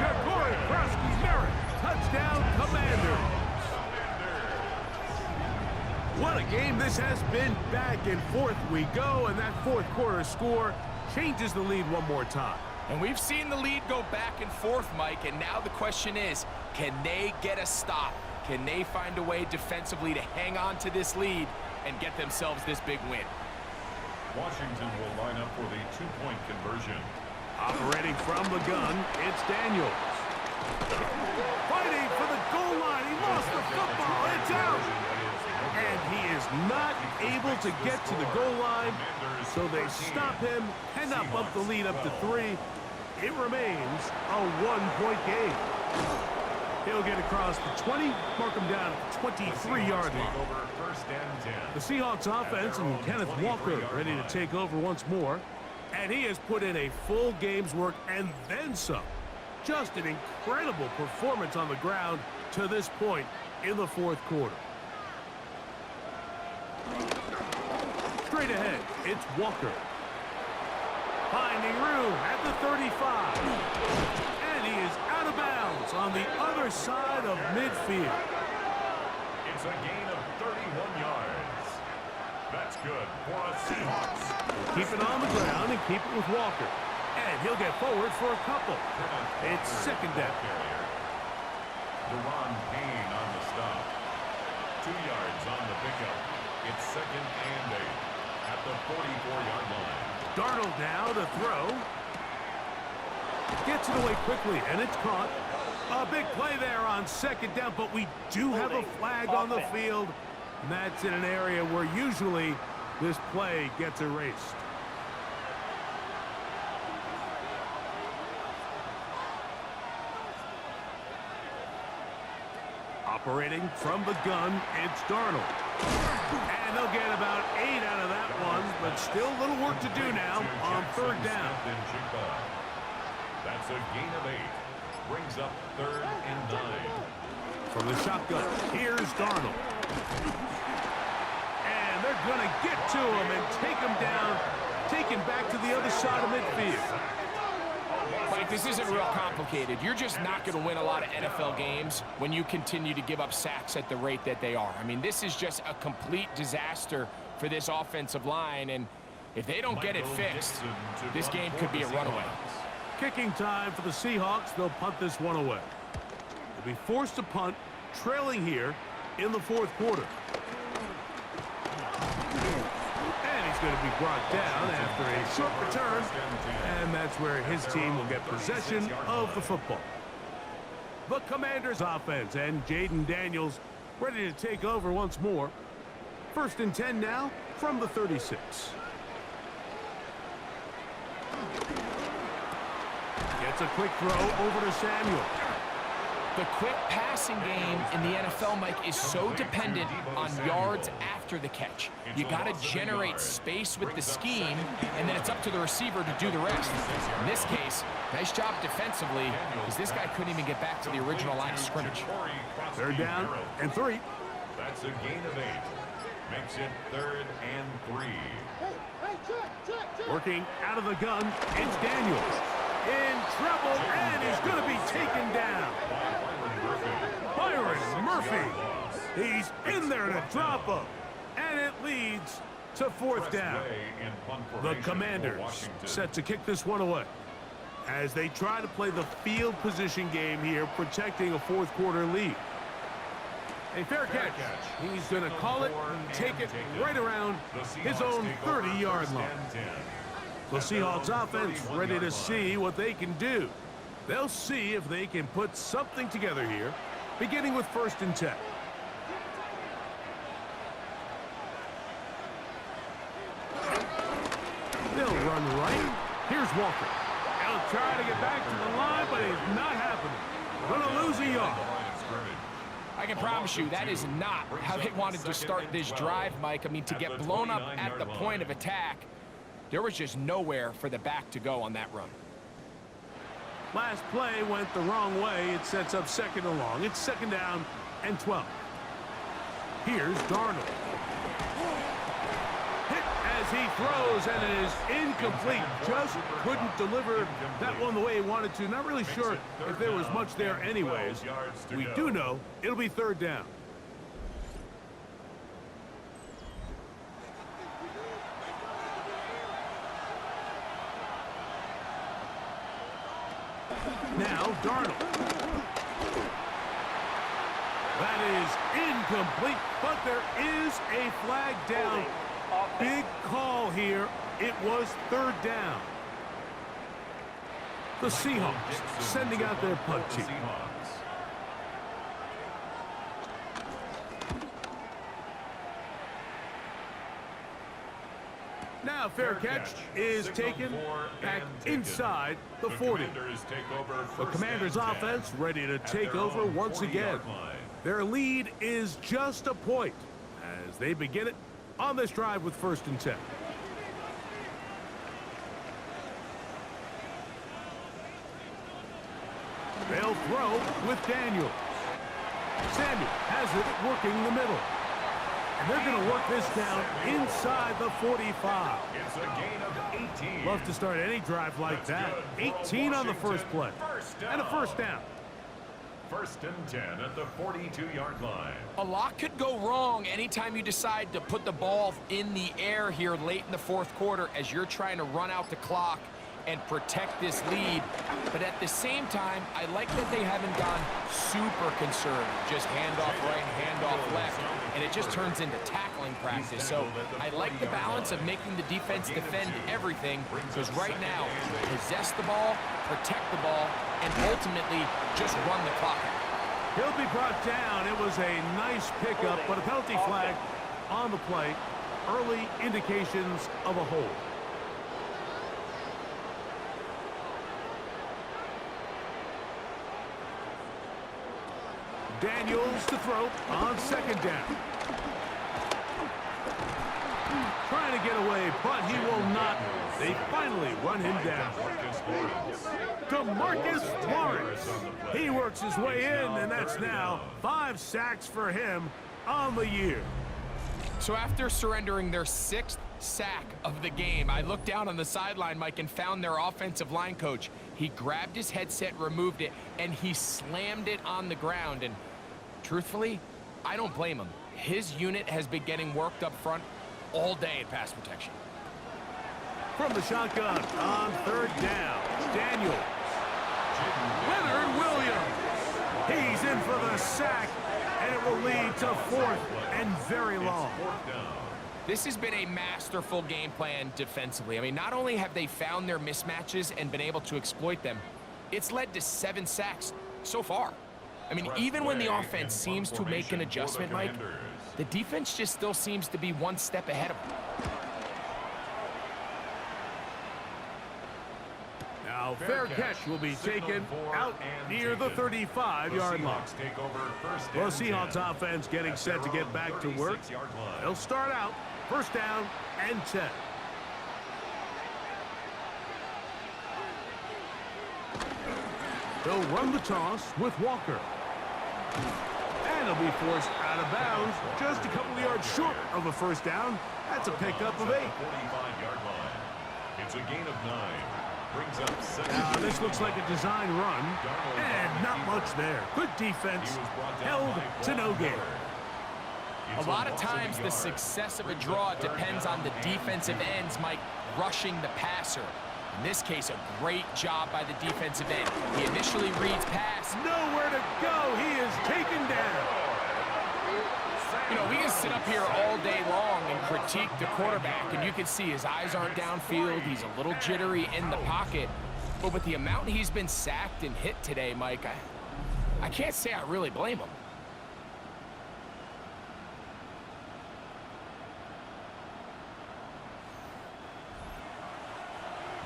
Ja'Cory Krosky-Merritt, touchdown Commanders. What a game this has been. Back and forth we go, and that fourth quarter score changes the lead one more time. And we've seen the lead go back and forth, Mike, and now the question is, can they get a stop? Can they find a way defensively to hang on to this lead and get themselves this big win? Washington will line up for the two-point conversion. Operating from the gun, it's Daniels. Fighting for the goal line. He lost the football. It's out. And he is not able to get to the goal line, so they stop him, and up the lead up to 3. It remains a one-point game. He'll get across the 20, mark him down at the 23-yard line. Over first and 10. The Seahawks offense and Kenneth Walker ready to take over once more. And he has put in a full game's work and then some. Just an incredible performance on the ground to this point in the fourth quarter. Straight ahead, it's Walker. Finding room at the 35. And he is out of bounds on the other side of midfield. It's a gain of 31 yards. That's good for a Seahawks. Keep it on the ground and keep it with Walker. And he'll get forward for a couple. It's second down. Deron Payne on the stop. 2 yards on the pickup. It's second and 8 at the 44-yard line. Darnold now to throw. Gets it away quickly, and it's caught. A big play there on second down, but we do have a flag on the field. And that's in an area where usually this play gets erased. Operating from the gun, it's Darnold. And they'll get about 8 out of that one, but still a little work to do now on third down. Smith-njigba. That's a gain of 8. Brings up third and 9. From the shotgun, here's Darnold. And they're going to get to him and take him down, taken back to the other side of midfield. Mike, this isn't real complicated. You're just not going to win a lot of NFL games when you continue to give up sacks at the rate that they are. I mean, this is just a complete disaster for this offensive line, and if they don't get it fixed, this game could be a runaway. Kicking time for the Seahawks. They'll punt this one away. They'll be forced to punt, trailing here in the fourth quarter. And he's going to be brought down after a short return. And that's where his team will get possession of the football. The Commanders offense and Jaden Daniels ready to take over once more. First and 10 now from the 36. Gets a quick throw over to Samuel. The quick passing game in the NFL, Mike, is so dependent on yards after the catch. You got to generate space with the scheme, and then it's up to the receiver to do the rest. In this case, nice job defensively, because this guy couldn't even get back to the original line of scrimmage. Third down and 3. That's a gain of 8. Makes it third and 3. Working out of the gun, it's Daniels. In trouble, and he's going to be taken down. Byron Murphy. He's in there to drop him. And it leads to fourth down. The Commanders set to kick this one away as they try to play the field position game here, protecting a fourth quarter lead. A fair catch. He's going to call it and take it right around his own 30-yard line. The Seahawks offense ready to see what they can do. They'll see if they can put something together here, beginning with first and 10. They'll run right. Here's Walker. He'll try to get back to the line, but it's not happening. Gonna lose a yard. I can promise you that is not how they wanted to start this drive, Mike. I mean, to get blown up at the point of attack, there was just nowhere for the back to go on that run. Last play went the wrong way. It sets up second and long. It's second down and 12. Here's Darnold. Hit as he throws, and it is incomplete. Just couldn't deliver that one the way he wanted to. Not really sure if there was much there anyways. We do know it'll be third down. Now Darnold. That is incomplete, but there is a flag down. Big call here. It was third down. The Seahawks sending out their punt team. Now fair catch is taken back inside the 40. The Commanders offense ready to take over once again. Their lead is just a point as they begin it on this drive with 1st and 10. They'll throw with Daniels. Samuel has it working the middle. And they're going to work this down inside the 45. It's a gain of 18. Love to start any drive like that. 18 on the first play. And a first down. 1st and 10 at the 42-yard line. A lot could go wrong anytime you decide to put the ball in the air here late in the 4th quarter as you're trying to run out the clock and protect this lead. But at the same time, I like that they haven't gone super conservative. Just handoff right, handoff left, and it just turns into tackling practice. So I like the balance of making the defense defend everything, because right now, possess the ball, protect the ball, and ultimately just run the clock out. He'll be brought down. It was a nice pickup, but a penalty flag on the play. Early indications of a hold. Daniels to throw on 2nd down. Trying to get away, but he will not. They finally run him down. DeMarcus Lawrence. He works his way in, and that's now 5 sacks for him on the year. So after surrendering their 6th sack of the game, I looked down on the sideline, Mike, and found their offensive line coach. He grabbed his headset, removed it, and he slammed it on the ground. And truthfully, I don't blame him. His unit has been getting worked up front all day in pass protection. From the shotgun on 3rd down, Daniels. Leonard Williams. He's in for the sack, and it will lead to 4th and very long. This has been a masterful game plan defensively. I mean, not only have they found their mismatches and been able to exploit them, it's led to 7 sacks so far. I mean, even when the offense seems to make an adjustment, Mike, the defense just still seems to be one step ahead of them. Now, fair catch will be taken out near the 35-yard line. The Seahawks offense getting set to get back to work. They'll start out 1st down and 10. They'll run the toss with Walker. And he'll be forced out of bounds just a couple of yards short of a 1st down. That's a pickup of 8. It's a gain of 9. Brings up 7. Now, this looks like a design run, and not much there. Good defense, held to no gain. A lot of times, the success of a draw depends on the defensive ends, Mike, rushing the passer. In this case, a great job by the defensive end. He initially reads pass. Nowhere to go. He is taken down. You know, we can sit up here all day long and critique the quarterback, and you can see his eyes aren't downfield. He's a little jittery in the pocket. But with the amount he's been sacked and hit today, Mike, I can't say I really blame him.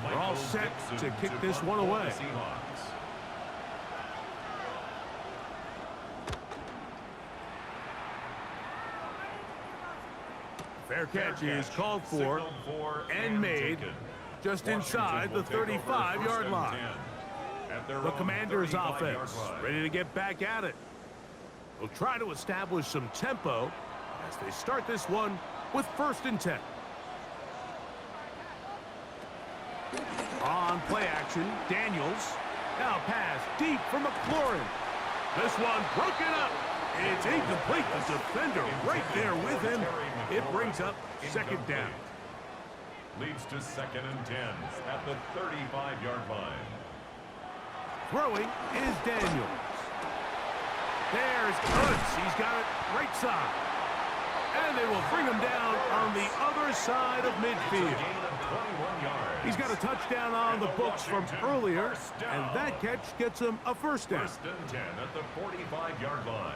We're all set to kick this one away. Fair catch is called for and made just inside the 35-yard line. their The own Commanders' 35-yard offense line. ready to get back at it. They'll try to establish some tempo as they start this one with 1st and 10. On play action, Daniels. Now pass deep for McLaurin. This one broken up. It's incomplete. The defender right there with him. It brings up 2nd down. Leads to 2nd and 10 at the 35-yard line. Throwing is Daniels. There's Ertz. He's got it right side. And they will bring him down on the other side of midfield. Gain of 21 yards. He's got a touchdown on the books from earlier, and that catch gets him a 1st down. 1st and 10 at the 45-yard line.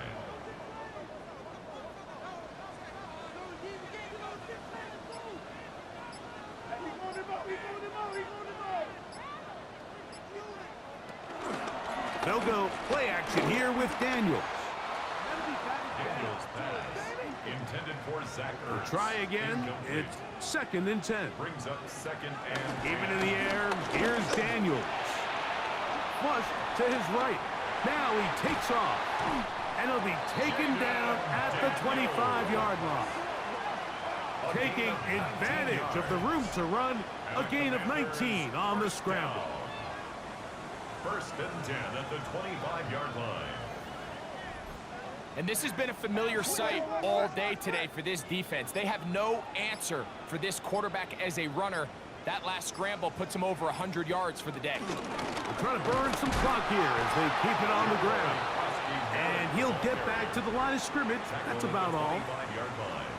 They'll go play action here with Daniels. Daniels pass. Intended for Zach Ertz. Try again. Incomplete. It's 2nd and 10. Brings up 2nd and 10. Even in the air, here's Daniels. Flush to his right. Now he takes off. And he'll be taken down at the 25-yard line. Taking advantage of the room to run. A gain of 19 on the scramble. 1st and 10 at the 25-yard line. And this has been a familiar sight all day today for this defense. They have no answer for this quarterback as a runner. That last scramble puts him over 100 yards for the day. They're trying to burn some clock here as they keep it on the ground. And he'll get back to the line of scrimmage. That's about all.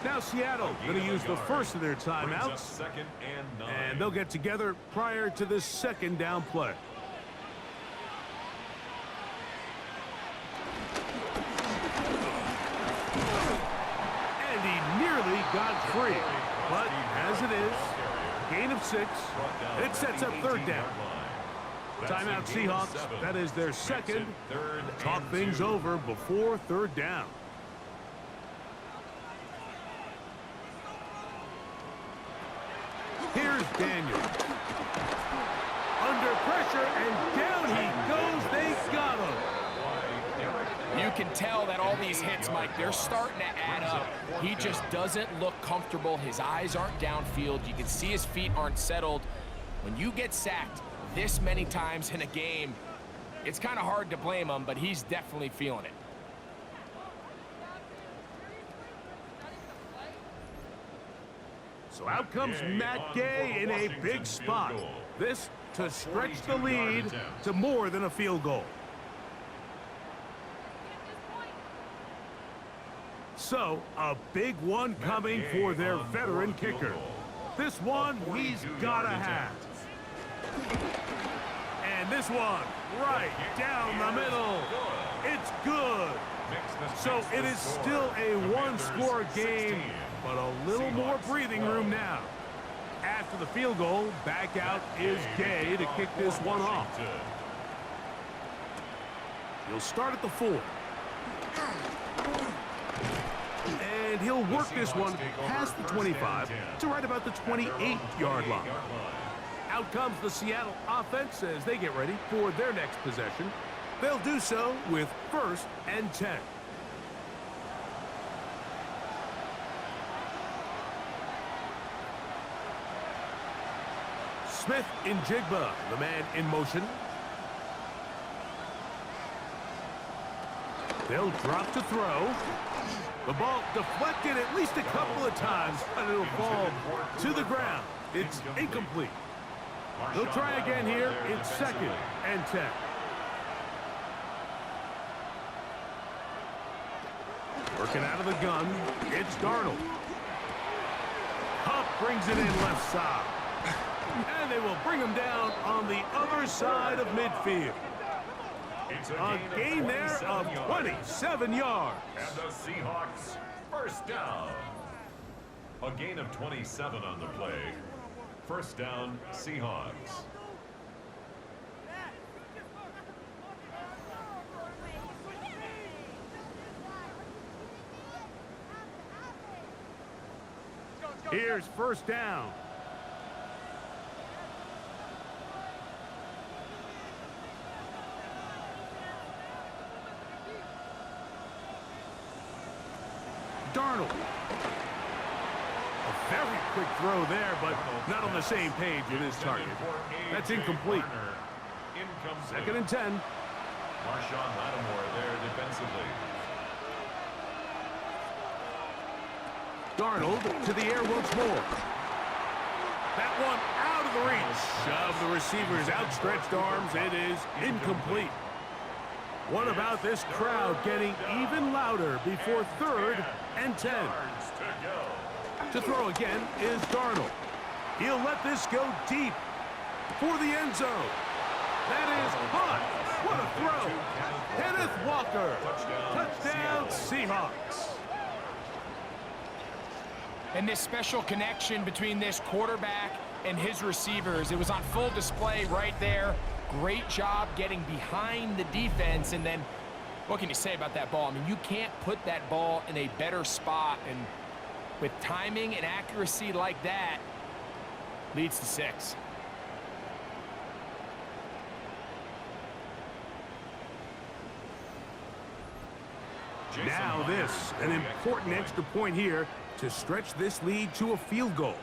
Now Seattle going to use the first of their timeouts. 2nd and 9. And they'll get together prior to this 2nd down play. And he nearly got free. But as it is, gain of 6. It sets up 3rd down. Timeout Seahawks. That is their 2nd. Talk things over before 3rd down. Here's Daniels. Under pressure, and down he goes. They got him. You can tell that all these hits, Mike, they're starting to add up. He just doesn't look comfortable. His eyes aren't downfield. You can see his feet aren't settled. When you get sacked this many times in a game, it's kind of hard to blame him, but he's definitely feeling it. So out comes Matt Gay in a big spot. This to stretch the lead to more than a field goal. So, a big one coming for their veteran kicker. This one he's gotta have. And this one right down the middle. It's good. So it is still a one-score game, but a little more breathing room now. After the field goal, back out is Gay to kick this one off. He'll start at the 4. And he'll work this one past the 25 to right about the 28-yard line. Out comes the Seattle offense as they get ready for their next possession. They'll do so with 1st and 10. Smith-njigba, the man in motion. They'll drop to throw. The ball deflected at least a couple of times, and it'll fall to the ground. It's incomplete. They'll try again here. It's 2nd and 10. Working out of the gun, it's Darnold. Huff brings it in left side. And they will bring him down on the other side of midfield. A gain there of 27 yards. And the Seahawks, 1st down. A gain of 27 on the play. 1st down, Seahawks. Here's 1st down. Darnold. A very quick throw there, but not on the same page with his target. That's incomplete. Second and 10. Marshawn Lattimore there defensively. Darnold to the air once more. That one out of the reach of the receiver's outstretched arms. It is incomplete. What about this crowd getting even louder before third and 10? To throw again is Darnold. He'll let this go deep for the end zone. That is caught. What a throw. Kenneth Walker. Touchdown, Seahawks. And this special connection between this quarterback and his receivers, it was on full display right there. Great job getting behind the defense. And then, what can you say about that ball? I mean, you can't put that ball in a better spot. And with timing and accuracy like that, leads to 6. Now this, an important extra point here to stretch this lead to a field goal.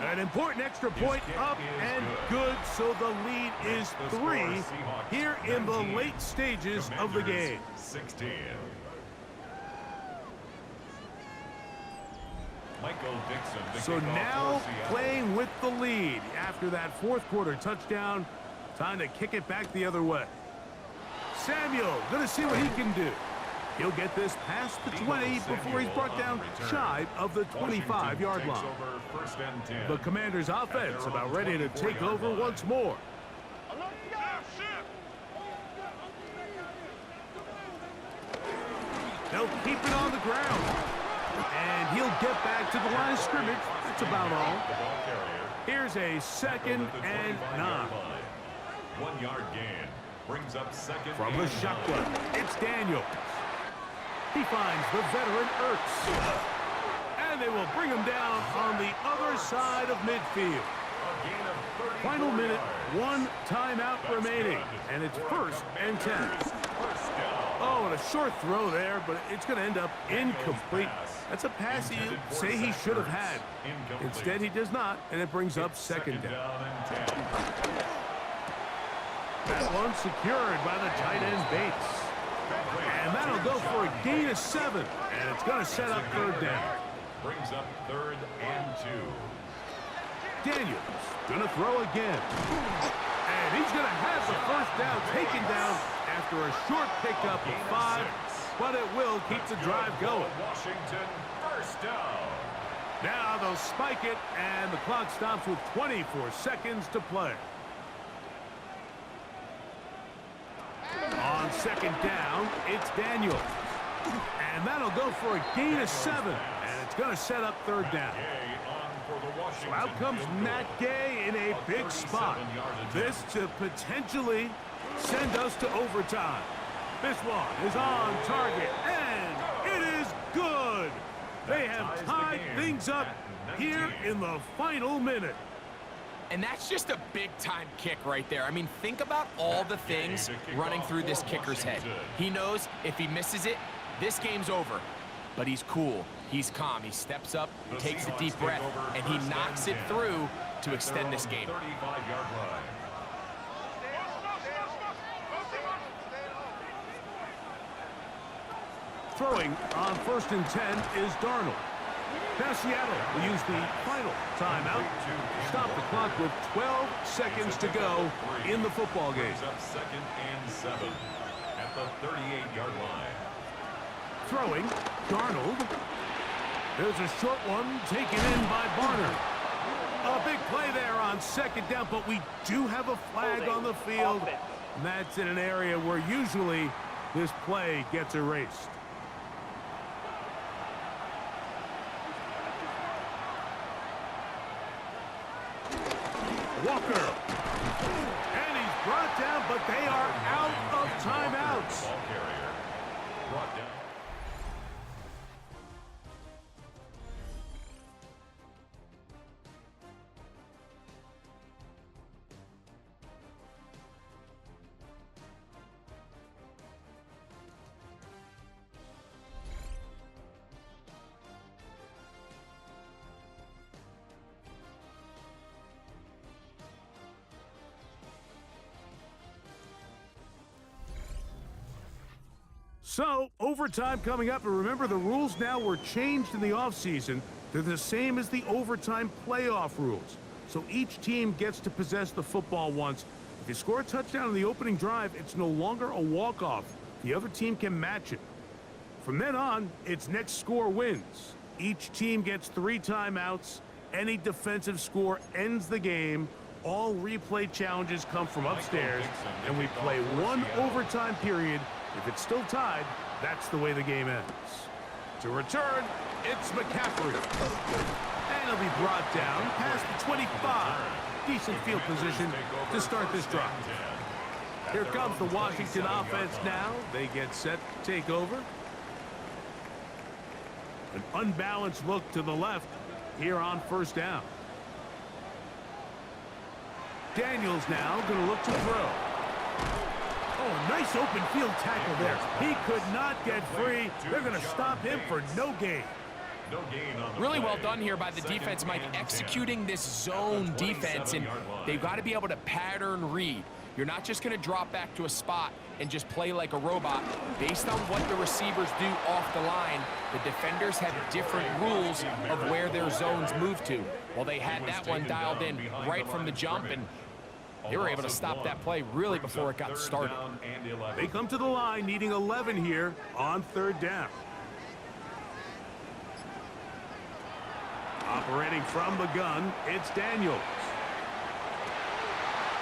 An important extra point up and good, so the lead is 3 here in the late stages of the game. 16. So now playing with the lead after that fourth quarter touchdown, time to kick it back the other way. Samuel gonna see what he can do. He'll get this past the 20 before he's brought down shy of the 25-yard line. The Commanders' offense about ready to take over once more. They'll keep it on the ground. And he'll get back to the line of scrimmage. That's about all. Here's a 2nd and 9. 1-yard gain. Brings up second. From the shotgun, it's Daniels. He finds the veteran Ertz. And they will bring him down on the other side of midfield. Final minute, 1 timeout remaining. And it's 1st and 10. Oh, and a short throw there, but it's going to end up incomplete. That's a pass he'd say he should have had. Instead, he does not, and it brings up 2nd down. That one secured by the tight end Bates. And that'll go for a gain of 7. And it's going to set up 3rd down. Brings up 3rd and 2. Daniels going to throw again. And he's going to have the 1st down taken down after a short pickup of 5. But it will keep the drive going. Washington, 1st down. Now they'll spike it, and the clock stops with 24 seconds to play. On 2nd down, it's Daniels. And that'll go for a gain of 7. And it's going to set up 3rd down. So out comes Matt Gay in a big spot. This to potentially send us to overtime. This one is on target, and it is good. They have tied things up here in the final minute. And that's just a big-time kick right there. I mean, think about all the things running through this kicker's head. He knows if he misses it, this game's over. But he's cool. He's calm. He steps up, takes a deep breath, and he knocks it through to extend this game. Throwing on 1st and 10 is Darnold. Now Seattle will use the final timeout. Stop the clock with 12 seconds to go in the football game. 2nd and 7 at the 38-yard line. Throwing, Darnold. There's a short one taken in by Barner. A big play there on 2nd down, but we do have a flag on the field. And that's in an area where usually this play gets erased. Walker. And he's brought down, but they are out of timeouts. Ball carrier brought down. So, overtime coming up, and remember the rules now were changed in the offseason. They're the same as the overtime playoff rules. So each team gets to possess the football once. If you score a touchdown in the opening drive, it's no longer a walk-off. The other team can match it. From then on, it's next score wins. Each team gets 3 timeouts. Any defensive score ends the game. All replay challenges come from upstairs, and we play 1 overtime period. If it's still tied, that's the way the game ends. To return, it's McCaffrey. And he'll be brought down past the 25. Decent field position to start this drive. Here comes the Washington offense now. They get set to take over. An unbalanced look to the left here on first down. Daniels now going to look to throw. Oh, nice open field tackle there. He could not get free. They're going to stop him for no gain. Really well done here by the defense, Mike, executing this zone defense, and they've got to be able to pattern read. You're not just going to drop back to a spot and just play like a robot. Based on what the receivers do off the line, the defenders have different rules of where their zones move to. Well, they had that one dialed in right from the jump, and they were able to stop that play really before it got started. They come to the line needing 11 here on third down. Operating from the gun, it's Daniels.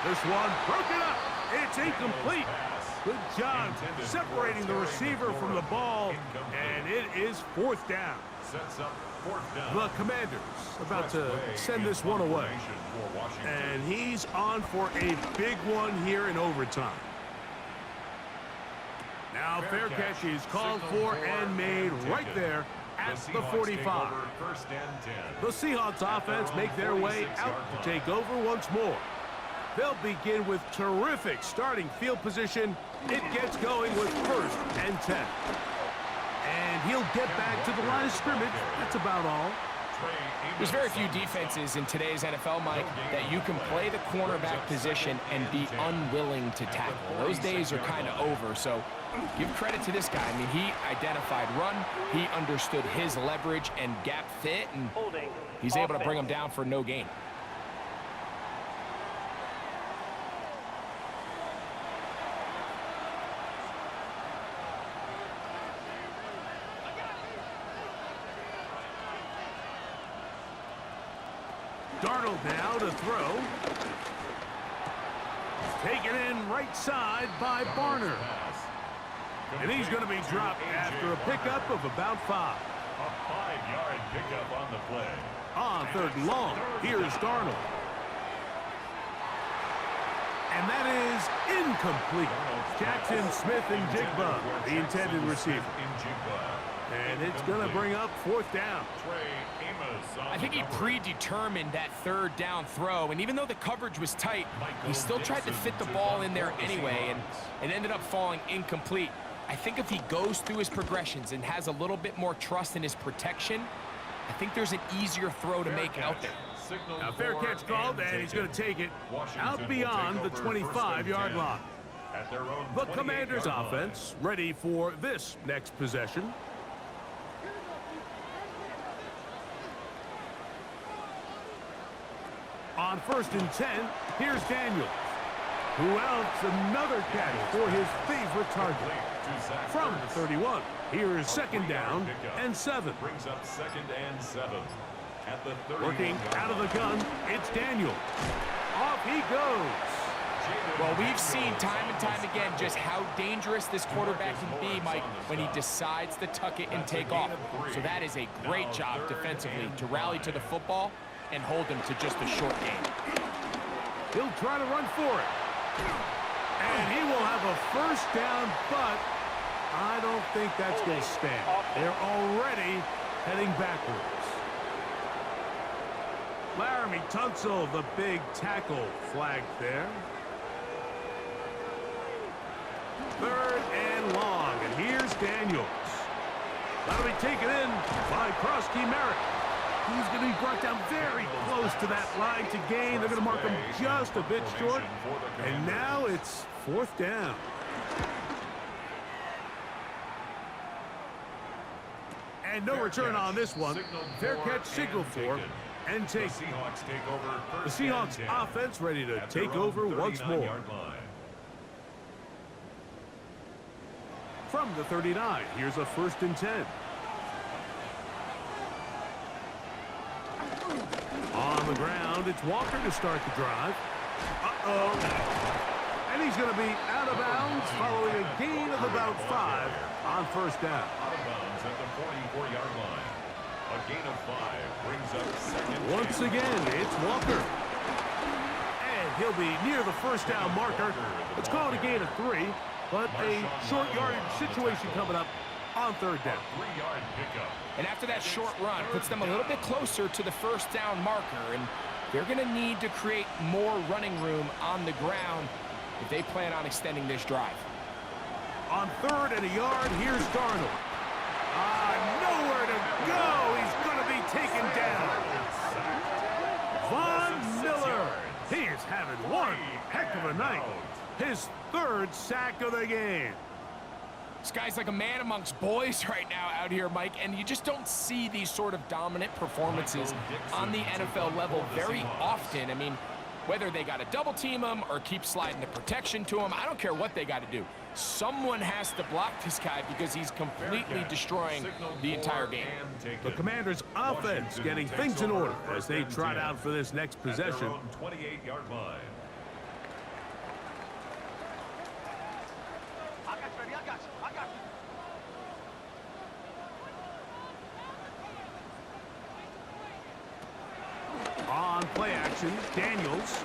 This one broken up. It's incomplete. Good job separating the receiver from the ball, and it is 4th down. The Commanders about to send this one away. And he's on for a big one here in overtime. Now fair catch is called for and made right there at the 45. The Seahawks offense make their way out to take over once more. They'll begin with terrific starting field position. It gets going with 1st and 10. And he'll get back to the line of scrimmage. That's about all. There's very few defenses in today's NFL, Mike, that you can play the cornerback position and be unwilling to tackle. Those days are kind of over, so give credit to this guy. I mean, he identified run, he understood his leverage and gap fit, and he's able to bring him down for no gain. Darnold now to throw. Taken in right side by Barner. And he's going to be dropped after a pickup of about 5. A 5-yard pickup on the play. On 3rd and long, here's Darnold. And that is incomplete. Jackson Smith-Njigba, the intended receiver. And it's going to bring up 4th down. I think he predetermined that 3rd down throw, and even though the coverage was tight, he still tried to fit the ball in there anyway, and it ended up falling incomplete. I think if he goes through his progressions and has a little bit more trust in his protection, I think there's an easier throw to make out there. Now, fair catch called, and he's going to take it out beyond the 25-yard line. The Commanders' offense ready for this next possession. On 1st and 10, here's Daniels. Who else? Another catch for his favorite target. From the 31, here is 2nd down and 7. Brings up 2nd and 7. At the 30. Working out of the gun, it's Daniels. Off he goes. Well, we've seen time and time again just how dangerous this quarterback can be, Mike, when he decides to tuck it and take off. So that is a great job defensively to rally to the football and hold him to just a short game. He'll try to run for it. And he will have a 1st down, but I don't think that's going to stand. They're already heading backwards. Laramie Tunsil, the big tackle, flagged there. 3rd and long, and here's Daniels. That'll be taken in by Krosky Merrick. He's going to be brought down very close to that line to gain. They're going to mark him just a bit short. And now it's 4th down. And no return on this one. Fair catch signal for and take. The Seahawks take over The Seahawks offense ready to take over once more. From the 39, here's a 1st and 10. On the ground, it's Walker to start the drive. And he's going to be out of bounds following a gain of about 5 on 1st down. Out of bounds at the 44-yard line. A gain of 5 brings up 2nd. Once again, it's Walker. And he'll be near the 1st down marker. Let's call it a gain of 3, but a short yardage situation coming up on 3rd down. 3-yard pickup. And after that short run, puts them a little bit closer to the 1st down marker, and they're going to need to create more running room on the ground if they plan on extending this drive. On 3rd and a yard, here's Darnold. Nowhere to go. He's going to be taken down. Von Miller. He is having one heck of a night. His 3rd sack of the game. This guy's like a man amongst boys right now out here, Mike, and you just don't see these sort of dominant performances on the NFL level very often. I mean, whether they got to double team him or keep sliding the protection to him, I don't care what they got to do. Someone has to block this guy because he's completely destroying the entire game. The Commanders' offense getting things in order as they trot out for this next possession. 28-yard line. On play action, Daniels.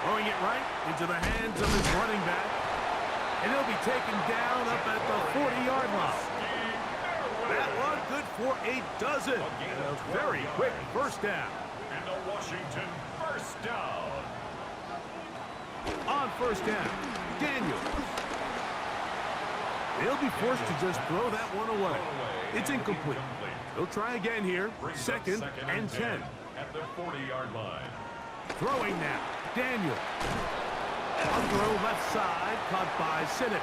Throwing it right into the hands of his running back. And he'll be taken down up at the 40-yard line. That one good for a dozen. And a very quick 1st down. And a Washington 1st down. On 1st down, Daniels. They'll be forced to just throw that one away. It's incomplete. They'll try again here. 2nd and 10. At the 40-yard line. Throwing now. Daniel. A throw left side, caught by Sinnott.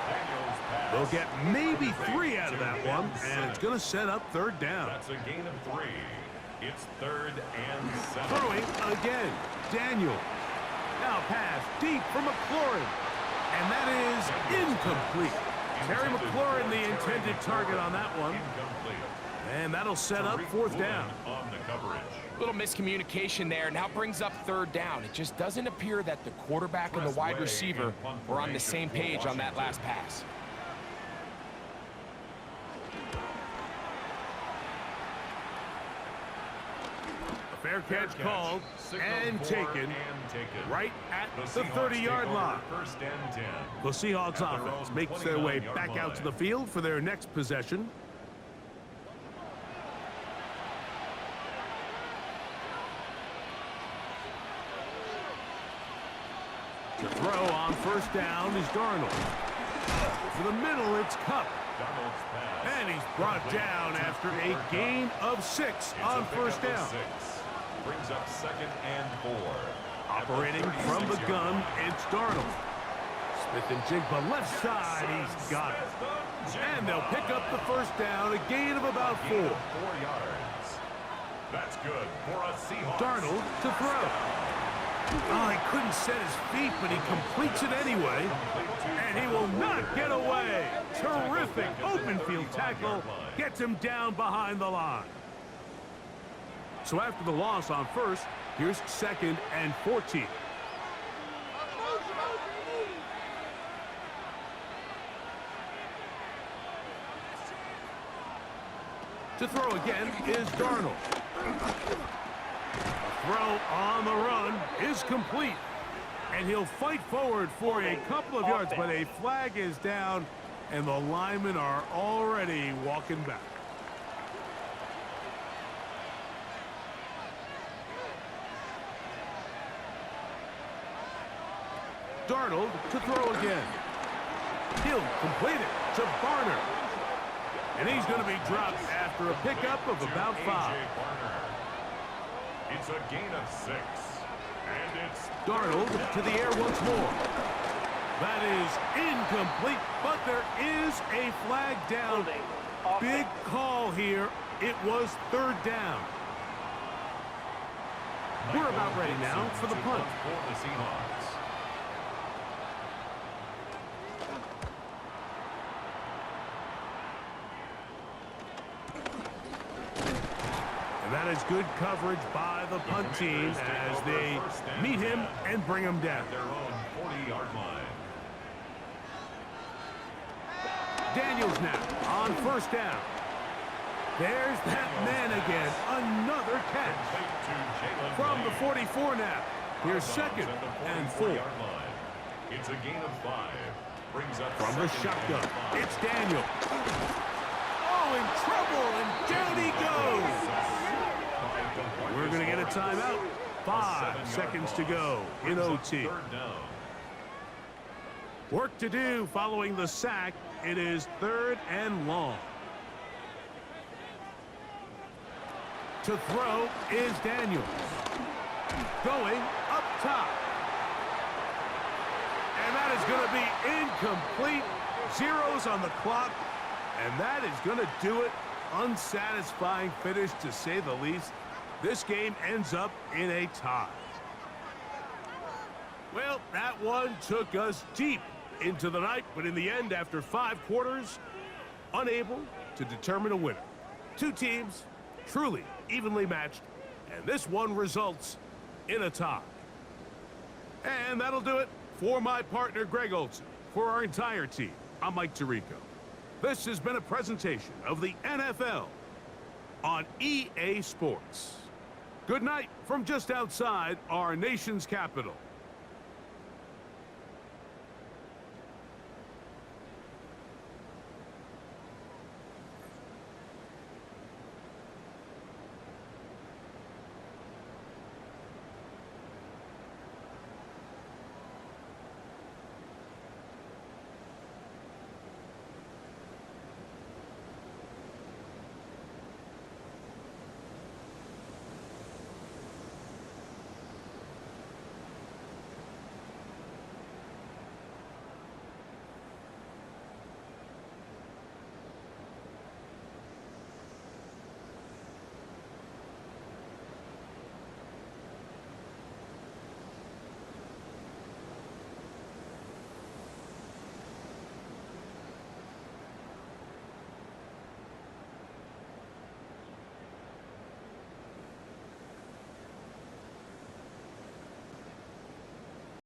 They'll get maybe 3 out of that one, and it's going to set up 3rd down. That's a gain of 3. It's 3rd and 7. Throwing again. Daniel. Now pass deep for McLaurin. And that is incomplete. Terry McLaurin, the intended target on that one. And that'll set up 4th down. On the coverage. Little miscommunication there. Now brings up 3rd down. It just doesn't appear that the quarterback and the wide receiver were on the same page on that last pass. A fair catch called and taken right at the 30-yard line. 1st and 10. The Seahawks offense makes their way back out to the field for their next possession. The throw on 1st down is Darnold. For the middle, it's Cup. And he's brought down after a gain of 6 on 1st down. Brings up 2nd and 4. Operating from the gun, it's Darnold. Smith-njigba left side, he's got it. And they'll pick up the 1st down, a gain of about 4. 4 yards. That's good for a Seahawks. Darnold to throw. Oh, he couldn't set his feet, but he completes it anyway. And he will not get away. Terrific open field tackle. Gets him down behind the line. So after the loss on 1st, here's 2nd and 14. To throw again is Darnold. Throw on the run is complete. And he'll fight forward for a couple of yards, but a flag is down, and the linemen are already walking back. Darnold to throw again. He'll complete it to Barner. And he's going to be dropped after a pickup of about 5. It's a gain of 6. And it's Darnold to the air once more. That is incomplete, but there is a flag down. Big call here. It was third down. We're about ready now for the punt. For the Seahawks. And that is good coverage by the punt team as they meet him and bring him down. Their own 40-yard line. Daniels now on first down. There's that man again. Another catch. From the 44 now. Here's second and 4. It's a gain of 5. Brings up From the shotgun, it's Daniel. Oh, in trouble, and down he goes. We're going to get a timeout. 5 seconds to go in OT. Work to do following the sack. It is third and long. To throw is Daniels. Going up top. And that is going to be incomplete. Zeros on the clock. And that is going to do it. Unsatisfying finish, to say the least. This game ends up in a tie. Well, that one took us deep into the night, but in the end, after 5 quarters, unable to determine a winner. 2 teams truly evenly matched, and this one results in a tie. And that'll do it for my partner, Greg Olson. For our entire team, I'm Mike Tirico. This has been a presentation of the NFL on EA Sports. Good night from just outside our nation's capital.